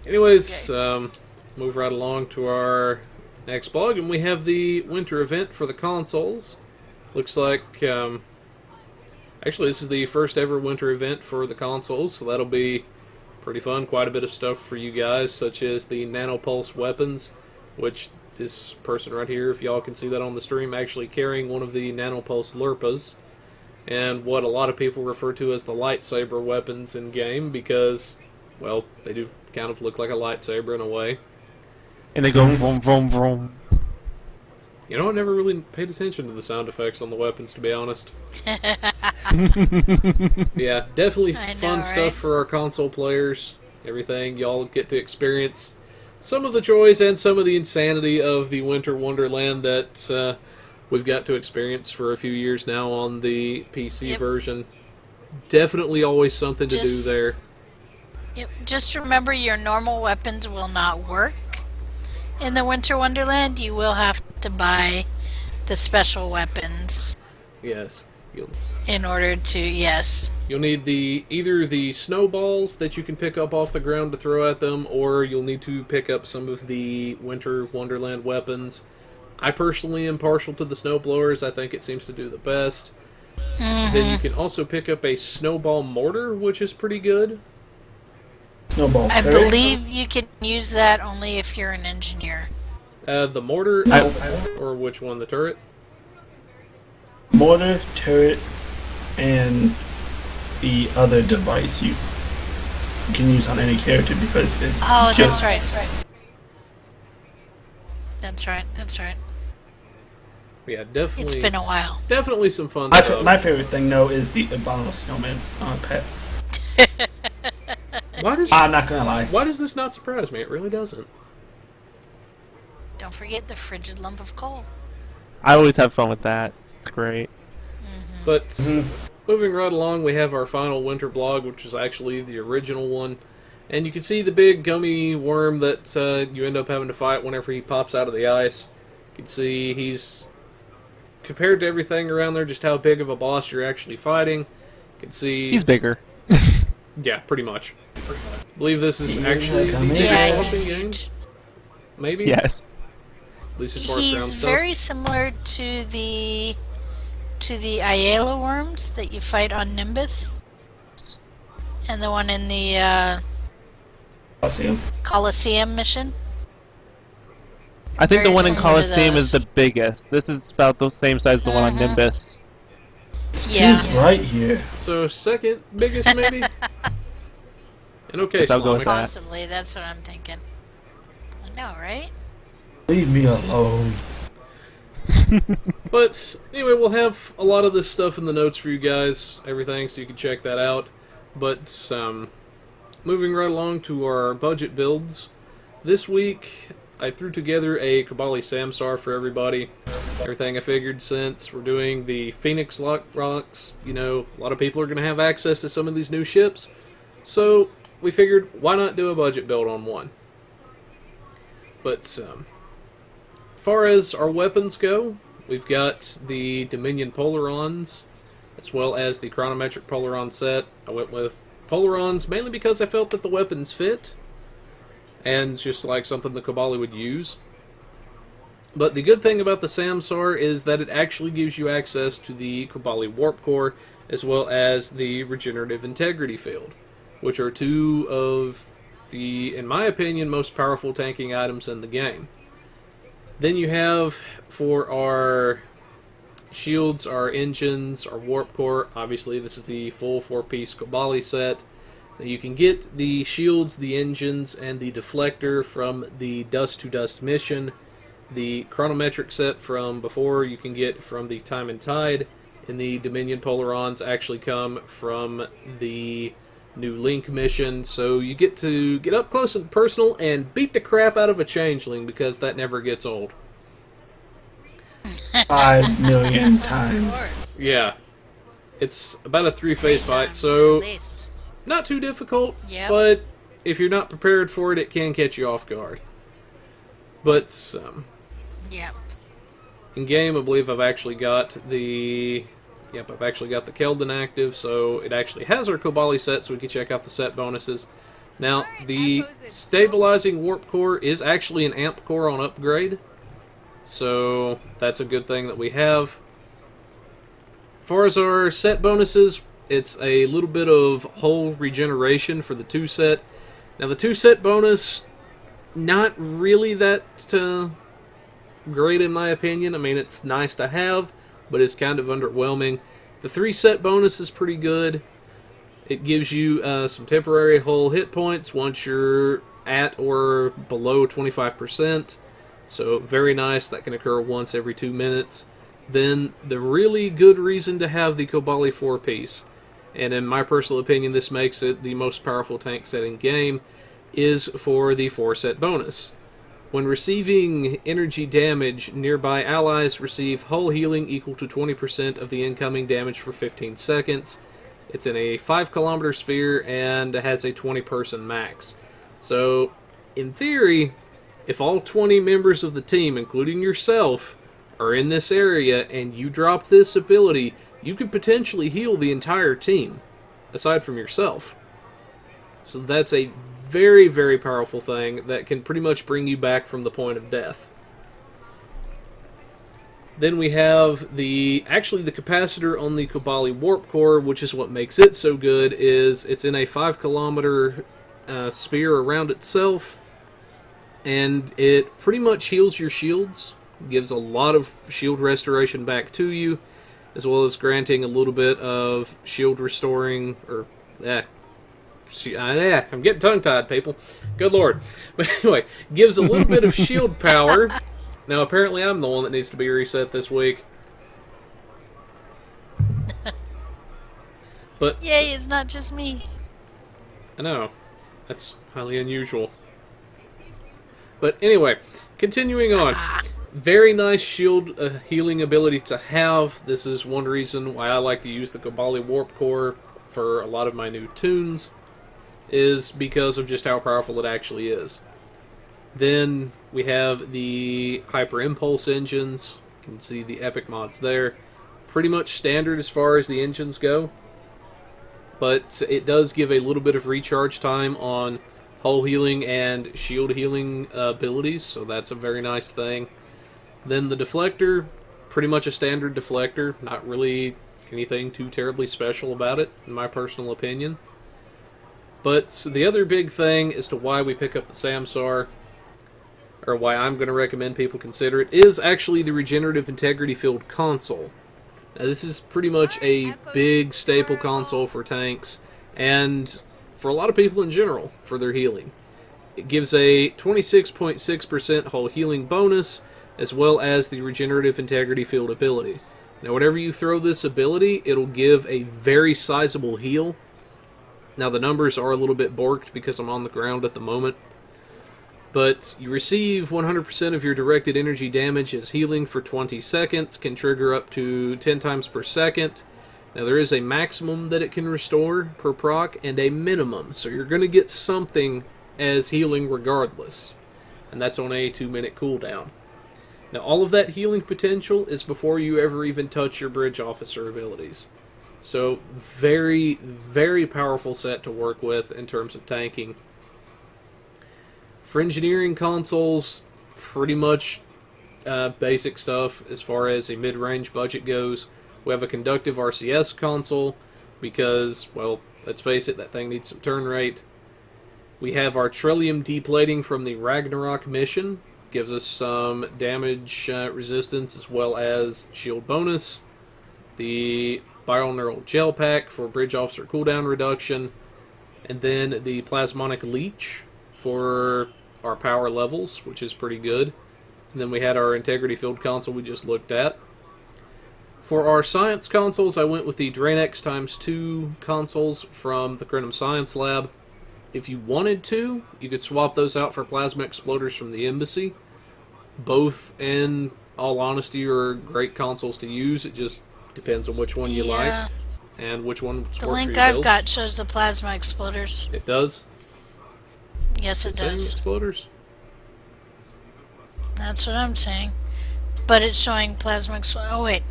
Anyways, move right along to our next blog, and we have the winter event for the consoles. Looks like, actually this is the first ever winter event for the consoles, so that'll be pretty fun. Quite a bit of stuff for you guys, such as the nanopulse weapons, which this person right here, if y'all can see that on the stream, actually carrying one of the nanopulse lurpas, and what a lot of people refer to as the lightsaber weapons in game, because, well, they do kind of look like a lightsaber in a way.
And they go vroom, vroom, vroom.
You know, I never really paid attention to the sound effects on the weapons, to be honest. Yeah, definitely
I know,
fun
right?
stuff for our console players. Everything. Y'all get to experience some of the joys and some of the insanity of the Winter Wonderland that we've got to experience for a few years now on the PC
Yep.
version. Definitely always something to
Just-
do there.
Yep. Just remember your normal weapons will not work in the Winter Wonderland. You will have to buy the special weapons
Yes.
in order to, yes.
You'll need either the snowballs that you can pick up off the ground to throw at them, or you'll need to pick up some of the Winter Wonderland weapons. I personally am partial to the snowblowers. I think it seems to do the best. Then you can also pick up a snowball mortar, which is pretty good.
Snowball.
I
turret.
believe you can use that only if you're an engineer.
The mortar, or which one? The turret?
Mortar, turret, and the other device you can use on any character because it
Oh,
just
that's right. That's right. That's right.
Yeah, definitely.
It's been a while.
Definitely some fun
My,
stuff.
my favorite thing though is the abominable snowman pet. I'm not gonna lie.
Why does this not surprise me? It really doesn't.
Don't forget the frigid lump of coal.
I always have fun with that. It's great.
But moving right along, we have our final winter blog, which is actually the original one. And you can see the big gummy worm that you end up having to fight whenever he pops out of the ice. You can see he's, compared to everything around there, just how big of a boss you're actually fighting. You can see...
He's bigger.
Yeah, pretty much. I believe this is actually the
gummy
biggest
Yeah,
boss
he's
in the game.
huge.
Maybe?
Yes.
At least as far as ground
He's
stuff.
very similar to the Ayala worms that you fight on Nimbus, and the one in the
I'll see him.
Colosseum mission.
I think the
Very
one in
similar to
Coliseum is
those.
the biggest. This is about the same size as the one on Nimbus.
It's
Yeah.
right here.
So second biggest maybe. And okay,
Yes, I'll go with
Islamic.
that.
Possibly, that's what I'm thinking. I know, right?
Leave me alone.
But anyway, we'll have a lot of this stuff in the notes for you guys, everything, so you can check that out. But moving right along to our budget builds, this week I threw together a Kabali Samsar for everybody. Everything I figured, since we're doing the Phoenix rocks, you know, a lot of people are going to have access to some of these new ships. So we figured, why not do a budget build on one? But as far as our weapons go, we've got the Dominion Polarons, as well as the Chronometric Polaron set. I went with Polarons mainly because I felt that the weapons fit, and just like something the Kabali would use. But the good thing about the Samsar is that it actually gives you access to the Kabali Warp Core, as well as the Regenerative Integrity Field, which are two of the, in my opinion, most powerful tanking items in the game. Then you have, for our shields, our engines, our warp core, obviously this is the full 4-piece Kabali set. Now you can get the shields, the engines, and the deflector from the Dust to Dust mission. The chronometric set from before you can get from the Time and Tide, and the Dominion Polarons actually come from the New Link mission, so you get to get up close and personal and beat the crap out of a changeling, because that never gets old.
5 million
Of
times.
course.
Yeah. It's about a 3-phase fight,
Times
so
at least.
not too difficult,
Yep.
but if you're not prepared for it, it can catch you off guard. But
Yeah.
in game, I believe I've actually got the Keldon active, so it actually has our Kabali set, so we can check out the set bonuses. Now, the stabilizing warp core is actually an amp core on upgrade, so that's a good thing that we have. As far as our set bonuses, it's a little bit of hull regeneration for the 2 set. Now, the 2 set bonus, not really that great in my opinion. I mean, it's nice to have, but it's kind of underwhelming. The 3 set bonus is pretty good. It gives you some temporary hull hit points once you're at or below 25%. So very nice. That can occur once every 2 minutes. Then the really good reason to have the Kabali 4-piece, and in my personal opinion this makes it the most powerful tank set in game, is for the 4 set bonus. When receiving energy damage, nearby allies receive hull healing equal to 20% of the incoming damage for 15 seconds. It's in a 5-kilometer sphere and has a 20-person max. So, in theory, if all 20 members of the team, including yourself, are in this area and you drop this ability, you could potentially heal the entire team, aside from yourself. So that's a very, very powerful thing that can pretty much bring you back from the point of death. Then we have the capacitor on the Kabali Warp Core, which is what makes it so good, is it's in a 5-kilometer sphere around itself, and it pretty much heals your shields, gives a lot of shield restoration back to you, as well as granting a little bit of shield restoring, or I'm getting tongue-tied, people. Good lord. But anyway, gives a little bit of shield power. Now, apparently I'm the one that needs to be reset this week. But
Yay, it's not just me.
I know. That's highly unusual. But anyway, continuing on. Very nice shield healing ability to have. This is one reason why I like to use the Kabali Warp Core for a lot of my new tunes, is because of just how powerful it actually is. Then we have the Hyper Impulse engines. You can see the epic mods there. Pretty much standard as far as the engines go, but it does give a little bit of recharge time on hull healing and shield healing abilities, so that's a very nice thing. Then the deflector, pretty much a standard deflector, not really anything too terribly special about it, in my personal opinion. But the other big thing as to why we pick up the Samsar, or why I'm going to recommend people consider it, is actually the Regenerative Integrity Field console. Now, this is pretty much a big staple console for tanks, and for a lot of people in general, for their healing. It gives a 26.6% whole healing bonus, as well as the Regenerative Integrity Field ability. Now, whenever you throw this ability, it'll give a very sizable heal. Now, the numbers are a little bit borked because I'm on the ground at the moment. But you receive 100% of your directed energy damage as healing for 20 seconds, can trigger up to 10 times per second. Now, there is a maximum that it can restore per proc and a minimum, so you're going to get something as healing regardless. And that's on a 2-minute cooldown. Now, all of that healing potential is before you ever even touch your bridge officer abilities. So, very, very powerful set to work with in terms of tanking. For engineering consoles, pretty much basic stuff as far as a mid-range budget goes. We have a conductive RCS console because, well, let's face it, that thing needs some turn rate. We have our Trillium deplating from the Ragnarok mission. Gives us some damage resistance as well as shield bonus. The Viral Neural Gel Pack for Bridge Officer cooldown reduction. And then the Plasmonic Leech for our power levels, which is pretty good. And then we had our Integrity Field console we just looked at. For our science consoles, I went with the Draenex ×2 consoles from the Crenum Science Lab. If you wanted to, you could swap those out for plasma exploders from the Embassy. Both, in all honesty, are great consoles to use. It just depends on which one you like and which one works for your
link I've
builds.
got shows the plasma exploders.
It does?
Yes, it
Same
does.
exploders?
That's what I'm saying. But it's showing plasma exploders. Oh, wait.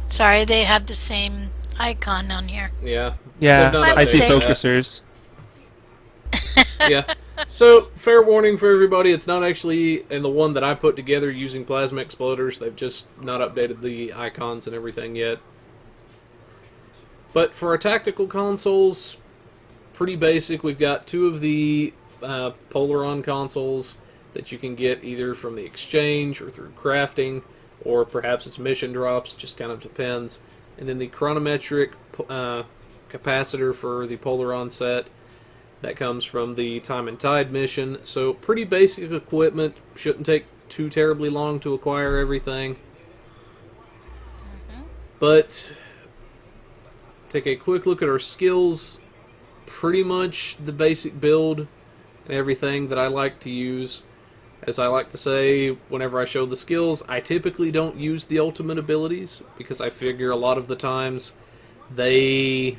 Sorry, they have the same icon on here.
Yeah.
Yeah,
They've not
I see
updated
focusers.
Yeah. So, fair warning for everybody, it's not actually in the one that I put together using plasma exploders. They've just not updated the icons and everything yet. But for our tactical consoles, pretty basic. We've got 2 of the Polaron consoles that you can get either from the exchange or through crafting, or perhaps it's mission drops, just kind of depends. And then the chronometric capacitor for the Polaron set. That comes from the Time and Tide mission. So pretty basic equipment. Shouldn't take too terribly long to acquire everything. But take a quick look at our skills. Pretty much the basic build and everything that I like to use. As I like to say whenever I show the skills, I typically don't use the ultimate abilities because I figure a lot of the times they,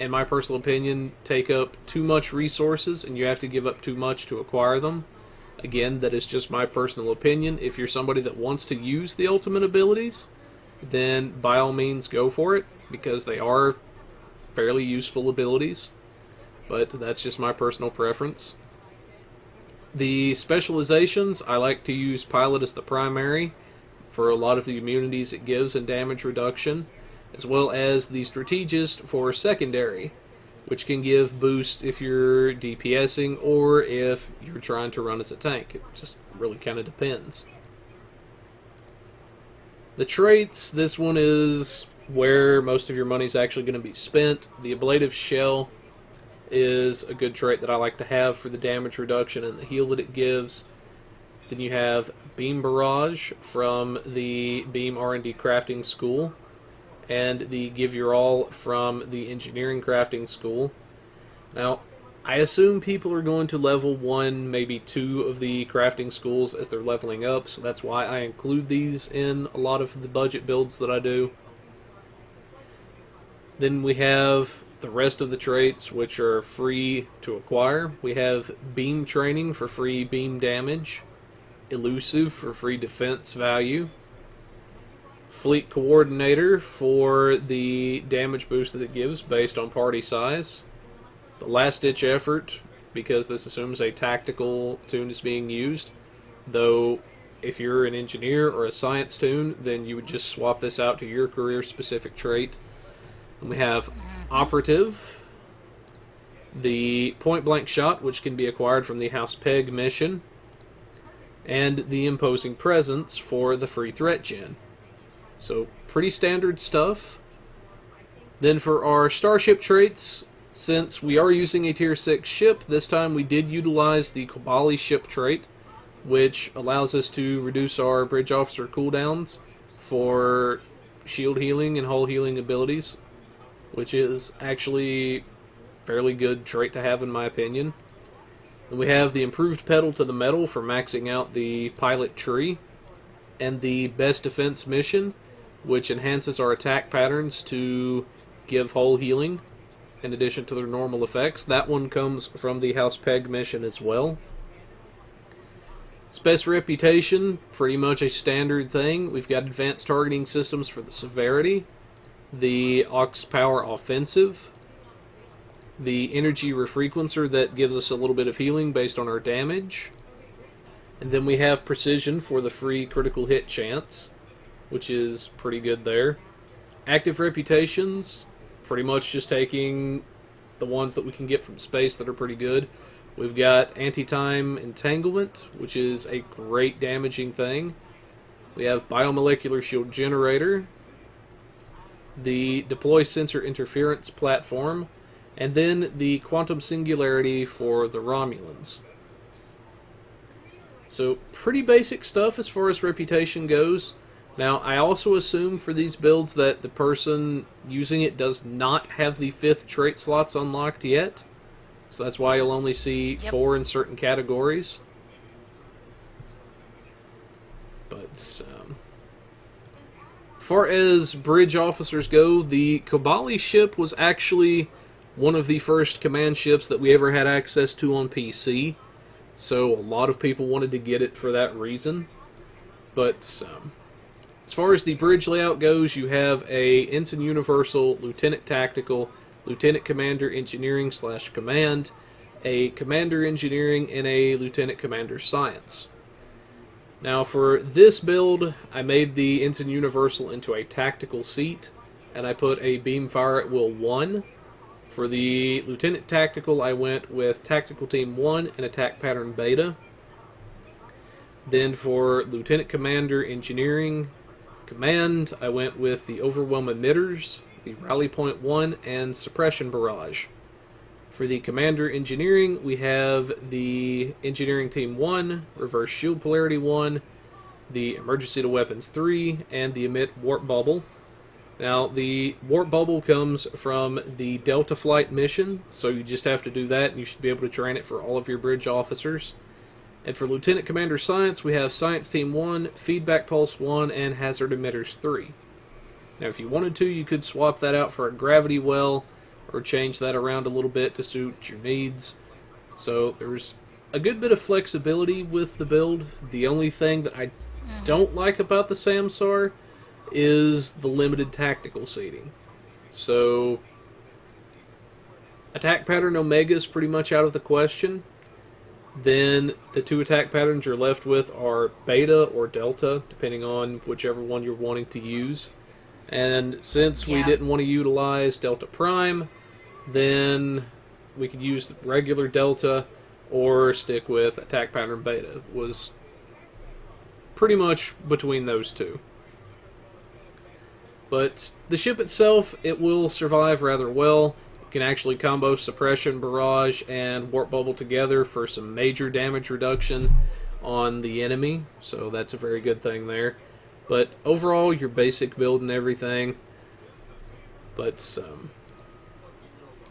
in my personal opinion, take up too much resources and you have to give up too much to acquire them. Again, that is just my personal opinion. If you're somebody that wants to use the ultimate abilities, then by all means go for it, because they are fairly useful abilities. But that's just my personal preference. The specializations, I like to use Pilot as the primary for a lot of the immunities it gives and damage reduction, as well as the Strategist for secondary, which can give boosts if you're DPSing or if you're trying to run as a tank. It just really kind of depends. The traits, this one is where most of your money is actually going to be spent. The Ablative Shell is a good trait that I like to have for the damage reduction and the heal that it gives. Then you have Beam Barrage from the Beam R&D Crafting School, and the Give Your All from the Engineering Crafting School. Now, I assume people are going to level 1, maybe 2 of the crafting schools as they're leveling up, so that's why I include these in a lot of the budget builds that I do. Then we have the rest of the traits, which are free to acquire. We have Beam Training for free beam damage, Elusive for free defense value, Fleet Coordinator for the damage boost that it gives based on party size, the Last Ditch Effort, because this assumes a tactical toon is being used, though if you're an engineer or a science toon, then you would just swap this out to your career-specific trait. And we have Operative, the Point Blank Shot, which can be acquired from the House Peg mission, and the Imposing Presence for the free threat gen. So, pretty standard stuff. Then for our starship traits, since we are using a tier 6 ship, this time we did utilize the Kobali ship trait, which allows us to reduce our bridge officer cooldowns for shield healing and hull healing abilities, which is actually a fairly good trait to have in my opinion. Then we have the improved pedal to the metal for maxing out the pilot tree, and the best defense mission, which enhances our attack patterns to give hull healing in addition to their normal effects. That one comes from the House Peg mission as well. Space Reputation, pretty much a standard thing. We've got advanced targeting systems for the severity, the Aux Power Offensive, the Energy Refrequencer that gives us a little bit of healing based on our damage, and then we have Precision for the free critical hit chance, which is pretty good there. Active Reputations, pretty much just taking the ones that we can get from space that are pretty good. We've got Anti-Time Entanglement, which is a great damaging thing. We have Biomolecular Shield Generator, the Deploy Sensor Interference Platform, and then the Quantum Singularity for the Romulans. So, pretty basic stuff as far as reputation goes. Now, I also assume for these builds that the person using it does not have the 5th trait slots unlocked yet. So that's why you'll only see 4 in certain categories. But, as far as bridge officers go, the Kobali ship was actually one of the first command ships that we ever had access to on PC. So a lot of people wanted to get it for that reason. But, as far as the bridge layout goes, you have a Ensign Universal, Lieutenant Tactical, Lieutenant Commander Engineering / Command, a Commander Engineering, and a Lieutenant Commander Science. Now for this build, I made the Ensign Universal into a tactical seat, and I put a Beam Fire at Will 1. For the Lieutenant Tactical, I went with Tactical Team 1 and Attack Pattern Beta. Then for Lieutenant Commander Engineering Command, I went with the Overwhelm Emitters, the Rally Point 1, and Suppression Barrage. For the Commander Engineering, we have the Engineering Team 1, Reverse Shield Polarity 1, the Emergency to Weapons 3, and the Emit Warp Bubble. Now, the Warp Bubble comes from the Delta Flight mission, so you just have to do that, and you should be able to train it for all of your bridge officers. And for Lieutenant Commander Science, we have Science Team 1, Feedback Pulse 1, and Hazard Emitters 3. Now, if you wanted to, you could swap that out for a Gravity Well, or change that around a little bit to suit your needs. So, there's a good bit of flexibility with the build. The only thing that I don't like about the Samsar is the limited tactical seating. So, Attack Pattern Omega is pretty much out of the question. Then the 2 attack patterns you're left with are Beta or Delta, depending on whichever one you're wanting to use. And since we didn't want to utilize Delta Prime, then we could use the regular Delta or stick with Attack Pattern Beta. It was pretty much between those two. But the ship itself, it will survive rather well. You can actually combo Suppression, Barrage, and Warp Bubble together for some major damage reduction on the enemy, so that's a very good thing there. But overall, your basic build and everything. But,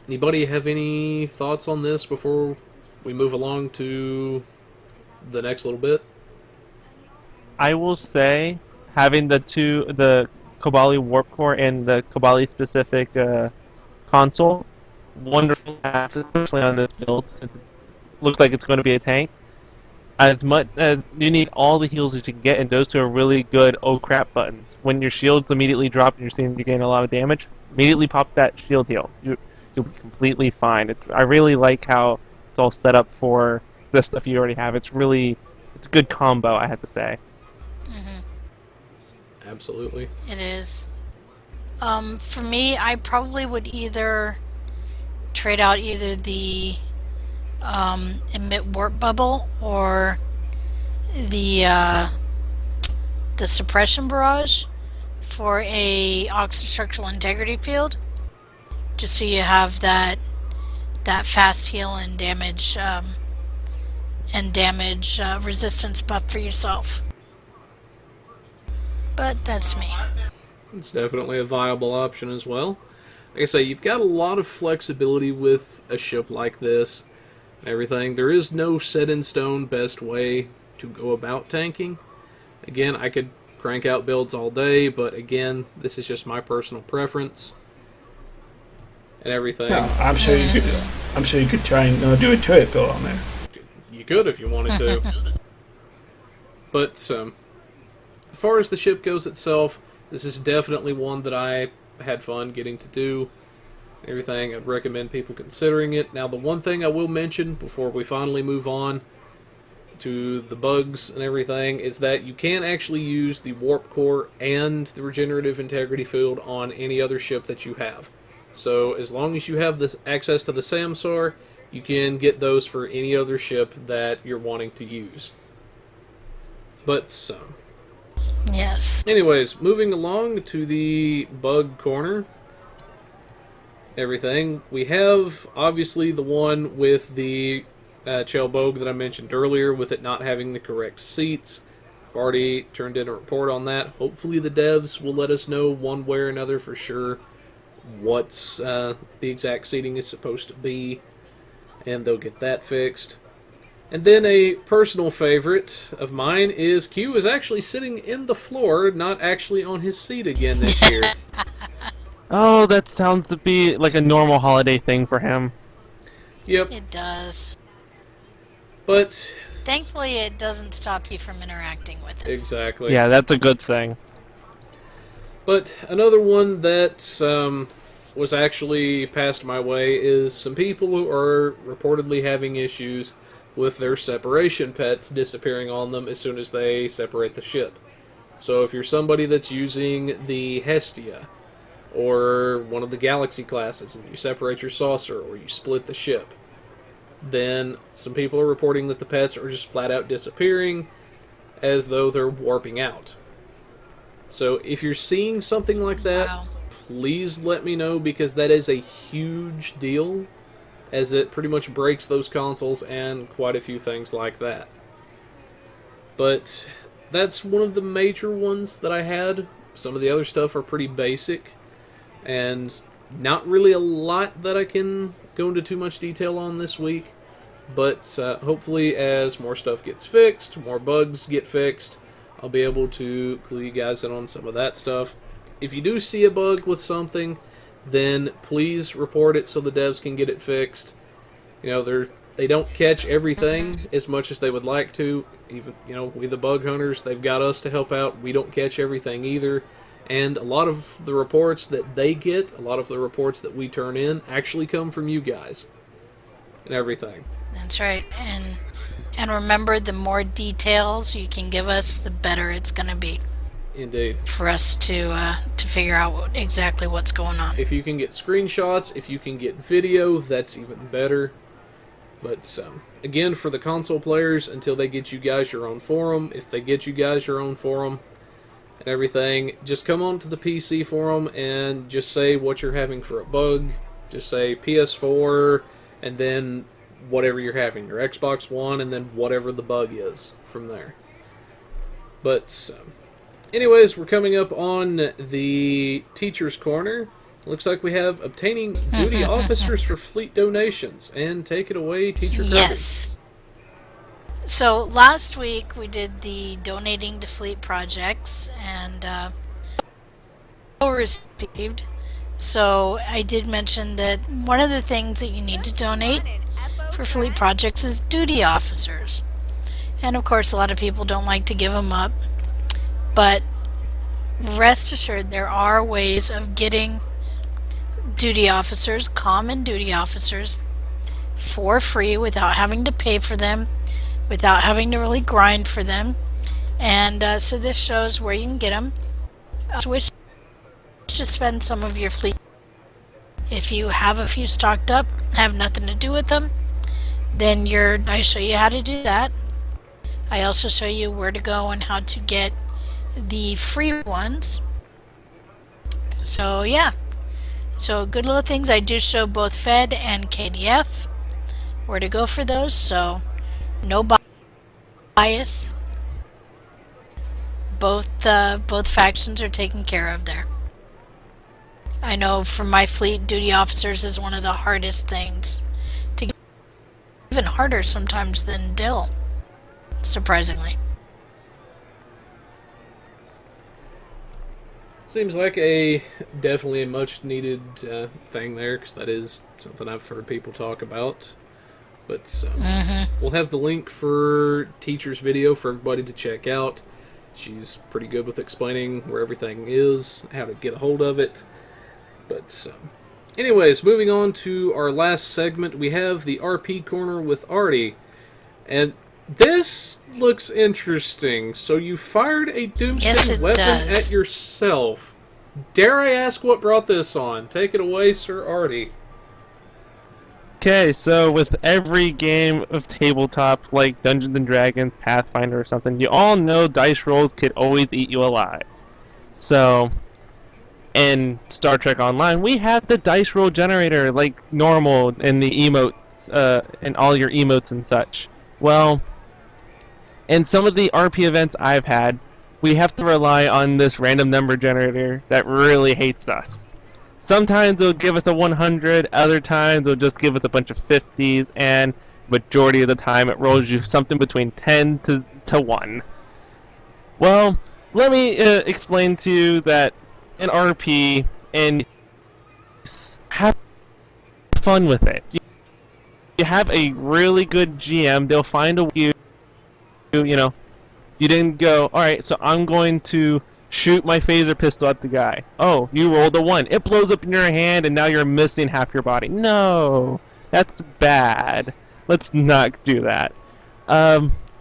anybody have any thoughts on this before we move along to the next little bit?
I will say, having the Kobali Warp Core and the Kobali specific console, wonderful, especially on this build, since it looks like it's going to be a tank. As much as you need all the heals that you can get, and those 2 are really good oh crap buttons. When your shields immediately drop and you're seeing you gain a lot of damage, immediately pop that shield heal. You'll be completely fine. I really like how it's all set up for the stuff you already have. It's a good combo, I have to say.
Absolutely.
It is. For me, I probably would either trade out either the Emit Warp Bubble or the suppression barrage for a oxygen structural integrity field, just so you have that fast heal and damage resistance buff for yourself. But that's me.
It's definitely a viable option as well. Like I say, you've got a lot of flexibility with a ship like this and everything. There is no set-in-stone best way to go about tanking. Again, I could crank out builds all day, but again, this is just my personal preference and everything.
No, I'm sure you could try and do a turret build on there.
You could if you wanted to. But as far as the ship goes itself, this is definitely one that I had fun getting to do. Everything, I'd recommend people considering it. Now, the one thing I will mention before we finally move on to the bugs and everything is that you can actually use the warp core and the regenerative integrity field on any other ship that you have. So as long as you have this access to the Samsar, you can get those for any other ship that you're wanting to use. But
Yes.
anyways, moving along to the bug corner. Everything. We have, obviously, the one with the Chelbogue that I mentioned earlier, with it not having the correct seats. I've already turned in a report on that. Hopefully the devs will let us know one way or another for sure what's the exact seating is supposed to be, and they'll get that fixed. And then a personal favorite of mine is Q is actually sitting in the floor, not actually on his seat again this year.
Oh, that sounds to be like a normal holiday thing for him.
Yep.
It does.
But
Thankfully, it doesn't stop you from interacting with it.
exactly.
Yeah, that's a good thing.
But another one that was actually passed my way is some people who are reportedly having issues with their separation pets disappearing on them as soon as they separate the ship. So if you're somebody that's using the Hestia or one of the Galaxy classes and you separate your saucer or you split the ship, then some people are reporting that the pets are just flat out disappearing as though they're warping out. So if you're seeing something like that,
Wow.
please let me know, because that is a huge deal, as it pretty much breaks those consoles and quite a few things like that. But that's one of the major ones that I had. Some of the other stuff are pretty basic, and not really a lot that I can go into too much detail on this week. But hopefully as more stuff gets fixed, more bugs get fixed, I'll be able to clue you guys in on some of that stuff. If you do see a bug with something, then please report it so the devs can get it fixed. You know, they don't catch everything as much as they would like to. Even, you know, we the bug hunters, they've got us to help out. We don't catch everything either. And a lot of the reports that they get, a lot of the reports that we turn in, actually come from you guys and everything.
That's right. And remember, the more details you can give us, the better it's going to be
Indeed.
for us to figure out exactly what's going on.
If you can get screenshots, if you can get video, that's even better. But again, for the console players, until they get you guys your own forum, if they get you guys your own forum and everything, just come on to the PC forum and just say what you're having for a bug. Just say PS4 and then whatever you're having, your Xbox One, and then whatever the bug is from there. But anyways, we're coming up on the Teacher's Corner. Looks like we have obtaining duty officers for fleet donations. And take it away, TeacherKirby.
Yes. So last week we did the donating to fleet projects, and all received. So I did mention that one of the things that you need to donate for fleet projects is duty officers. And of course, a lot of people don't like to give them up. But rest assured, there are ways of getting duty officers, common duty officers, for free without having to pay for them, without having to really grind for them. And so this shows where you can get them. Wish to spend some of your fleet. If you have a few stocked up, have nothing to do with them, then I show you how to do that. I also show you where to go and how to get the free ones. So yeah, so good little things. I do show both Fed and KDF where to go for those, so no bias. Both factions are taken care of there. I know for my fleet, duty officers is one of the hardest things to get, even harder sometimes than Dill, surprisingly.
Seems like a definitely a much needed thing there, because that is something I've heard people talk about. But we'll have the link for Teacher's video for everybody to check out. She's pretty good with explaining where everything is, how to get a hold of it. But anyways, moving on to our last segment, we have the RP corner with Artie. And this looks interesting. So you fired a Doomsday weapon at yourself. Dare I ask what brought this on? Take it away, Sir Artie.
Okay, so with every game of tabletop, like Dungeons & Dragons, Pathfinder, or something, you all know dice rolls could always eat you alive. So, in Star Trek Online, we have the dice roll generator, like normal, in the emotes, in all your emotes and such. Well, in some of the RP events I've had, we have to rely on this random number generator that really hates us. Sometimes they'll give us a 100, other times they'll just give us a bunch of 50s, and majority of the time it rolls you something between 10 to 1. Well, let me explain to you that in RP, and have fun with it. You have a really good GM, they'll find a way, you know, you didn't go, alright, so I'm going to shoot my phaser pistol at the guy. Oh, you rolled a 1. It blows up in your hand and now you're missing half your body. No, that's bad. Let's not do that.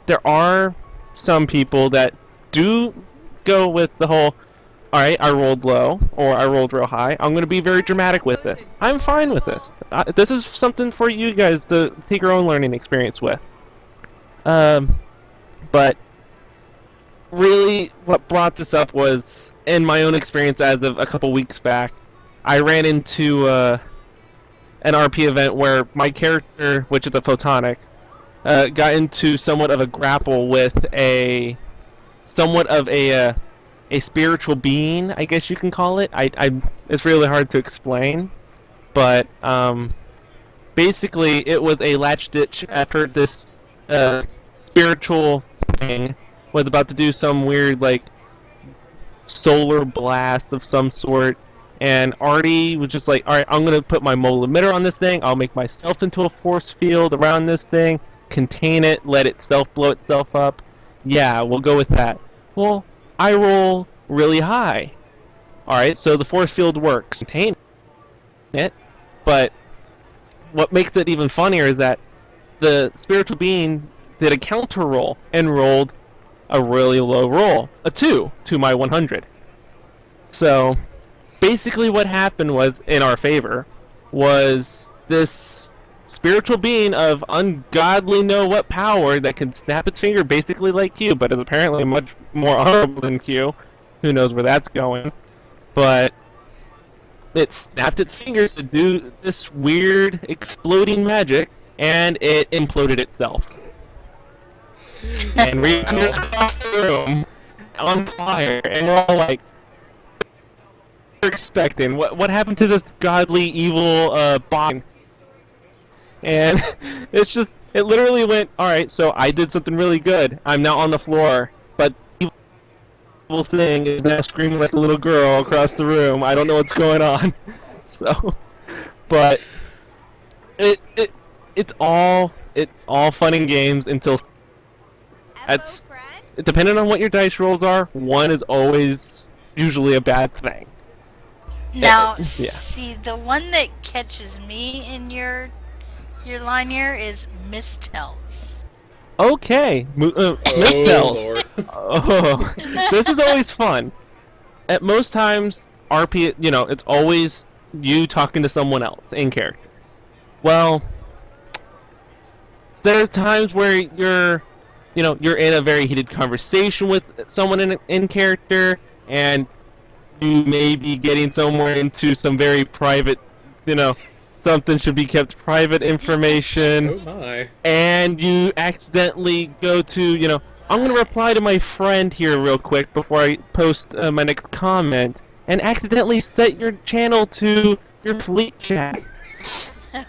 There are some people that do go with the whole, alright, I rolled low, or I rolled real high. I'm going to be very dramatic with this. I'm fine with this. This is something for you guys to take your own learning experience with. But really, what brought this up was, in my own experience as of a couple weeks back, I ran into an RP event where my character, which is a photonic, got into somewhat of a grapple with a spiritual being, I guess you can call it. It's really hard to explain, but basically it was a latch-ditch effort. This spiritual thing was about to do some weird, like, solar blast of some sort, and Artie was just like, alright, I'm going to put my mole emitter on this thing, I'll make myself into a force field around this thing, contain it, let itself blow itself up. Yeah, we'll go with that. Well, I roll really high. Alright, so the force field works. Contain it, but what makes it even funnier is that the spiritual being did a counter roll and rolled a really low roll, a 2 to my 100. So basically what happened was, in our favor, was this spiritual being of ungodly know what power that can snap its finger basically like Q, but is apparently much more honorable than Q. Who knows where that's going. But it snapped its fingers to do this weird exploding magic, and it imploded itself. And we were across the room on fire, and we're all like, we're expecting what happened to this godly evil bot? And it's just, it literally went, alright, so I did something really good. I'm now on the floor, but the evil thing is now screaming like a little girl across the room. I don't know what's going on. So, but it's all fun and games until that's, depending on what your dice rolls are, 1 is always usually a bad thing.
Now,
yeah.
See, the one that catches me in your line here is mistells.
Okay, mistells. Oh, this is always fun. At most times, RP, you know, it's always you talking to someone else in character. Well, there's times where you're you're in a very heated conversation with someone in character, and you may be getting somewhere into some very private, something should be kept private information.
Oh my.
And you accidentally go to, I'm going to reply to my friend here real quick before I post my next comment, and accidentally set your channel to your fleet chat.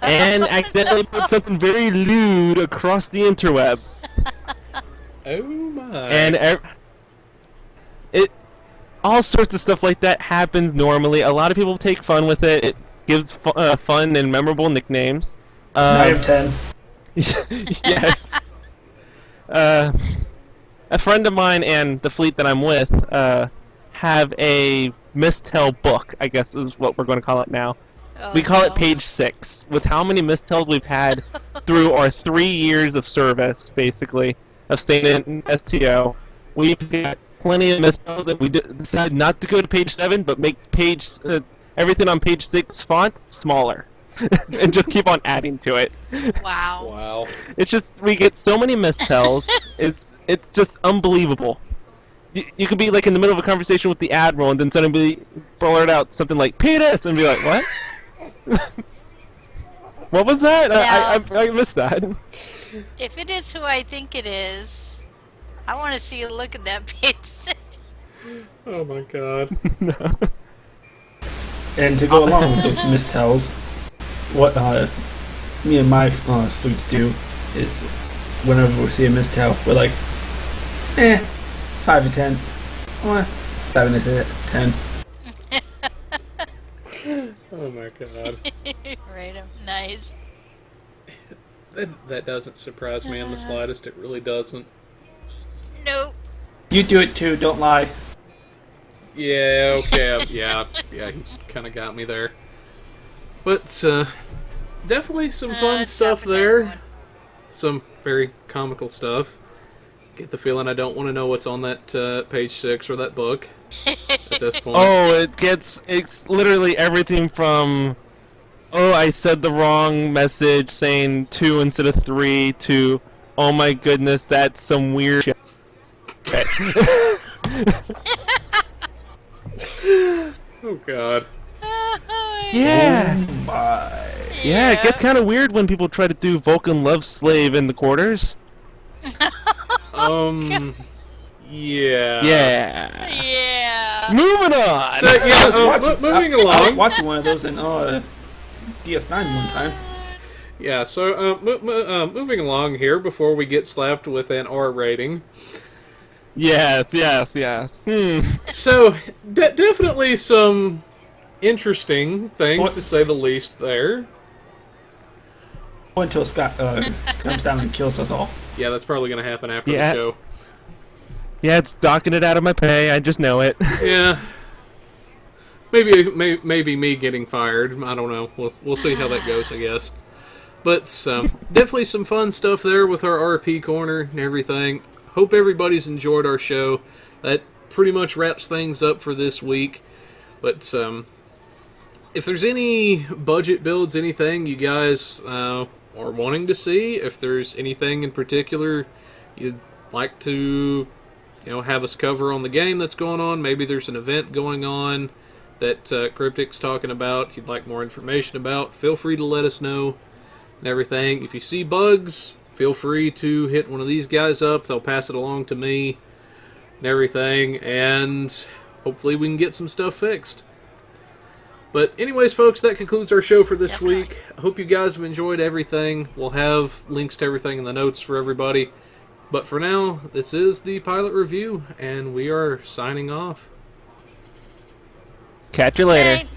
And accidentally put something very lewd across the interweb.
Oh my.
And all sorts of stuff like that happens normally. A lot of people take fun with it. It gives fun and memorable nicknames.
9 of 10.
Yes. A friend of mine and the fleet that I'm with have a mistell book, I guess is what we're going to call it now.
Oh,
We call
no.
it page 6. With how many mistells we've had through our 3 years of service, basically, of staying in STO, we've got plenty of mistells, and we decided not to go to page 7, but make everything on page 6 font smaller. And just keep on adding to it.
Wow.
Wow.
It's just, we get so many mistells, it's just unbelievable. You could be like in the middle of a conversation with the Admiral and then suddenly blurt out something like, penis! And be like, what? What was that? I missed that.
If it is who I think it is, I want to see you look at that page.
Oh my god.
No.
And to go along with those mistells, what me and my fleets do is whenever we see a mistell, we're like, 5 to 10, or 7 to 10.
Oh my god.
Right, nice.
That doesn't surprise me in the slightest. It really doesn't.
Nope.
You do it too, don't lie.
Yeah, okay. Yeah, he's kind of got me there. But, definitely some fun stuff
stop it,
there.
everyone.
Some very comical stuff. Get the feeling I don't want to know what's on that page 6 or that book at this point.
Oh, it's literally everything from, I said the wrong message saying 2 instead of 3 to, oh my goodness, that's some weird shit.
Oh god.
Yeah.
Oh my.
Yeah, it gets kind of weird when people try to do Vulcan love slave in the quarters.
Yeah.
Yeah.
Yeah.
Moving on.
So, yeah, moving
I was
along.
watching one of those in DS9 one time.
Yeah, so, moving along here before we get slapped with an R rating.
Yes.
So, definitely some interesting things,
What?
to say the least, there.
Until Scott comes down and kills us all.
Yeah, that's probably going to happen after
Yeah.
the show.
Yeah, it's docking it out of my pay. I just know it.
Yeah. Maybe me getting fired. I don't know. We'll see how that goes, I guess. But definitely some fun stuff there with our RP corner and everything. Hope everybody's enjoyed our show. That pretty much wraps things up for this week. But if there's any budget builds, anything you guys are wanting to see, if there's anything in particular you'd like to have us cover on the game that's going on, maybe there's an event going on that Cryptic's talking about, you'd like more information about, feel free to let us know and everything. If you see bugs, feel free to hit one of these guys up. They'll pass it along to me and everything, and hopefully we can get some stuff fixed. But anyways, folks, that concludes our show for this
Definitely.
week. I hope you guys have enjoyed everything. We'll have links to everything in the notes for everybody. But for now, this is the pilot review, and we are signing off.
Catch you later.
Bye.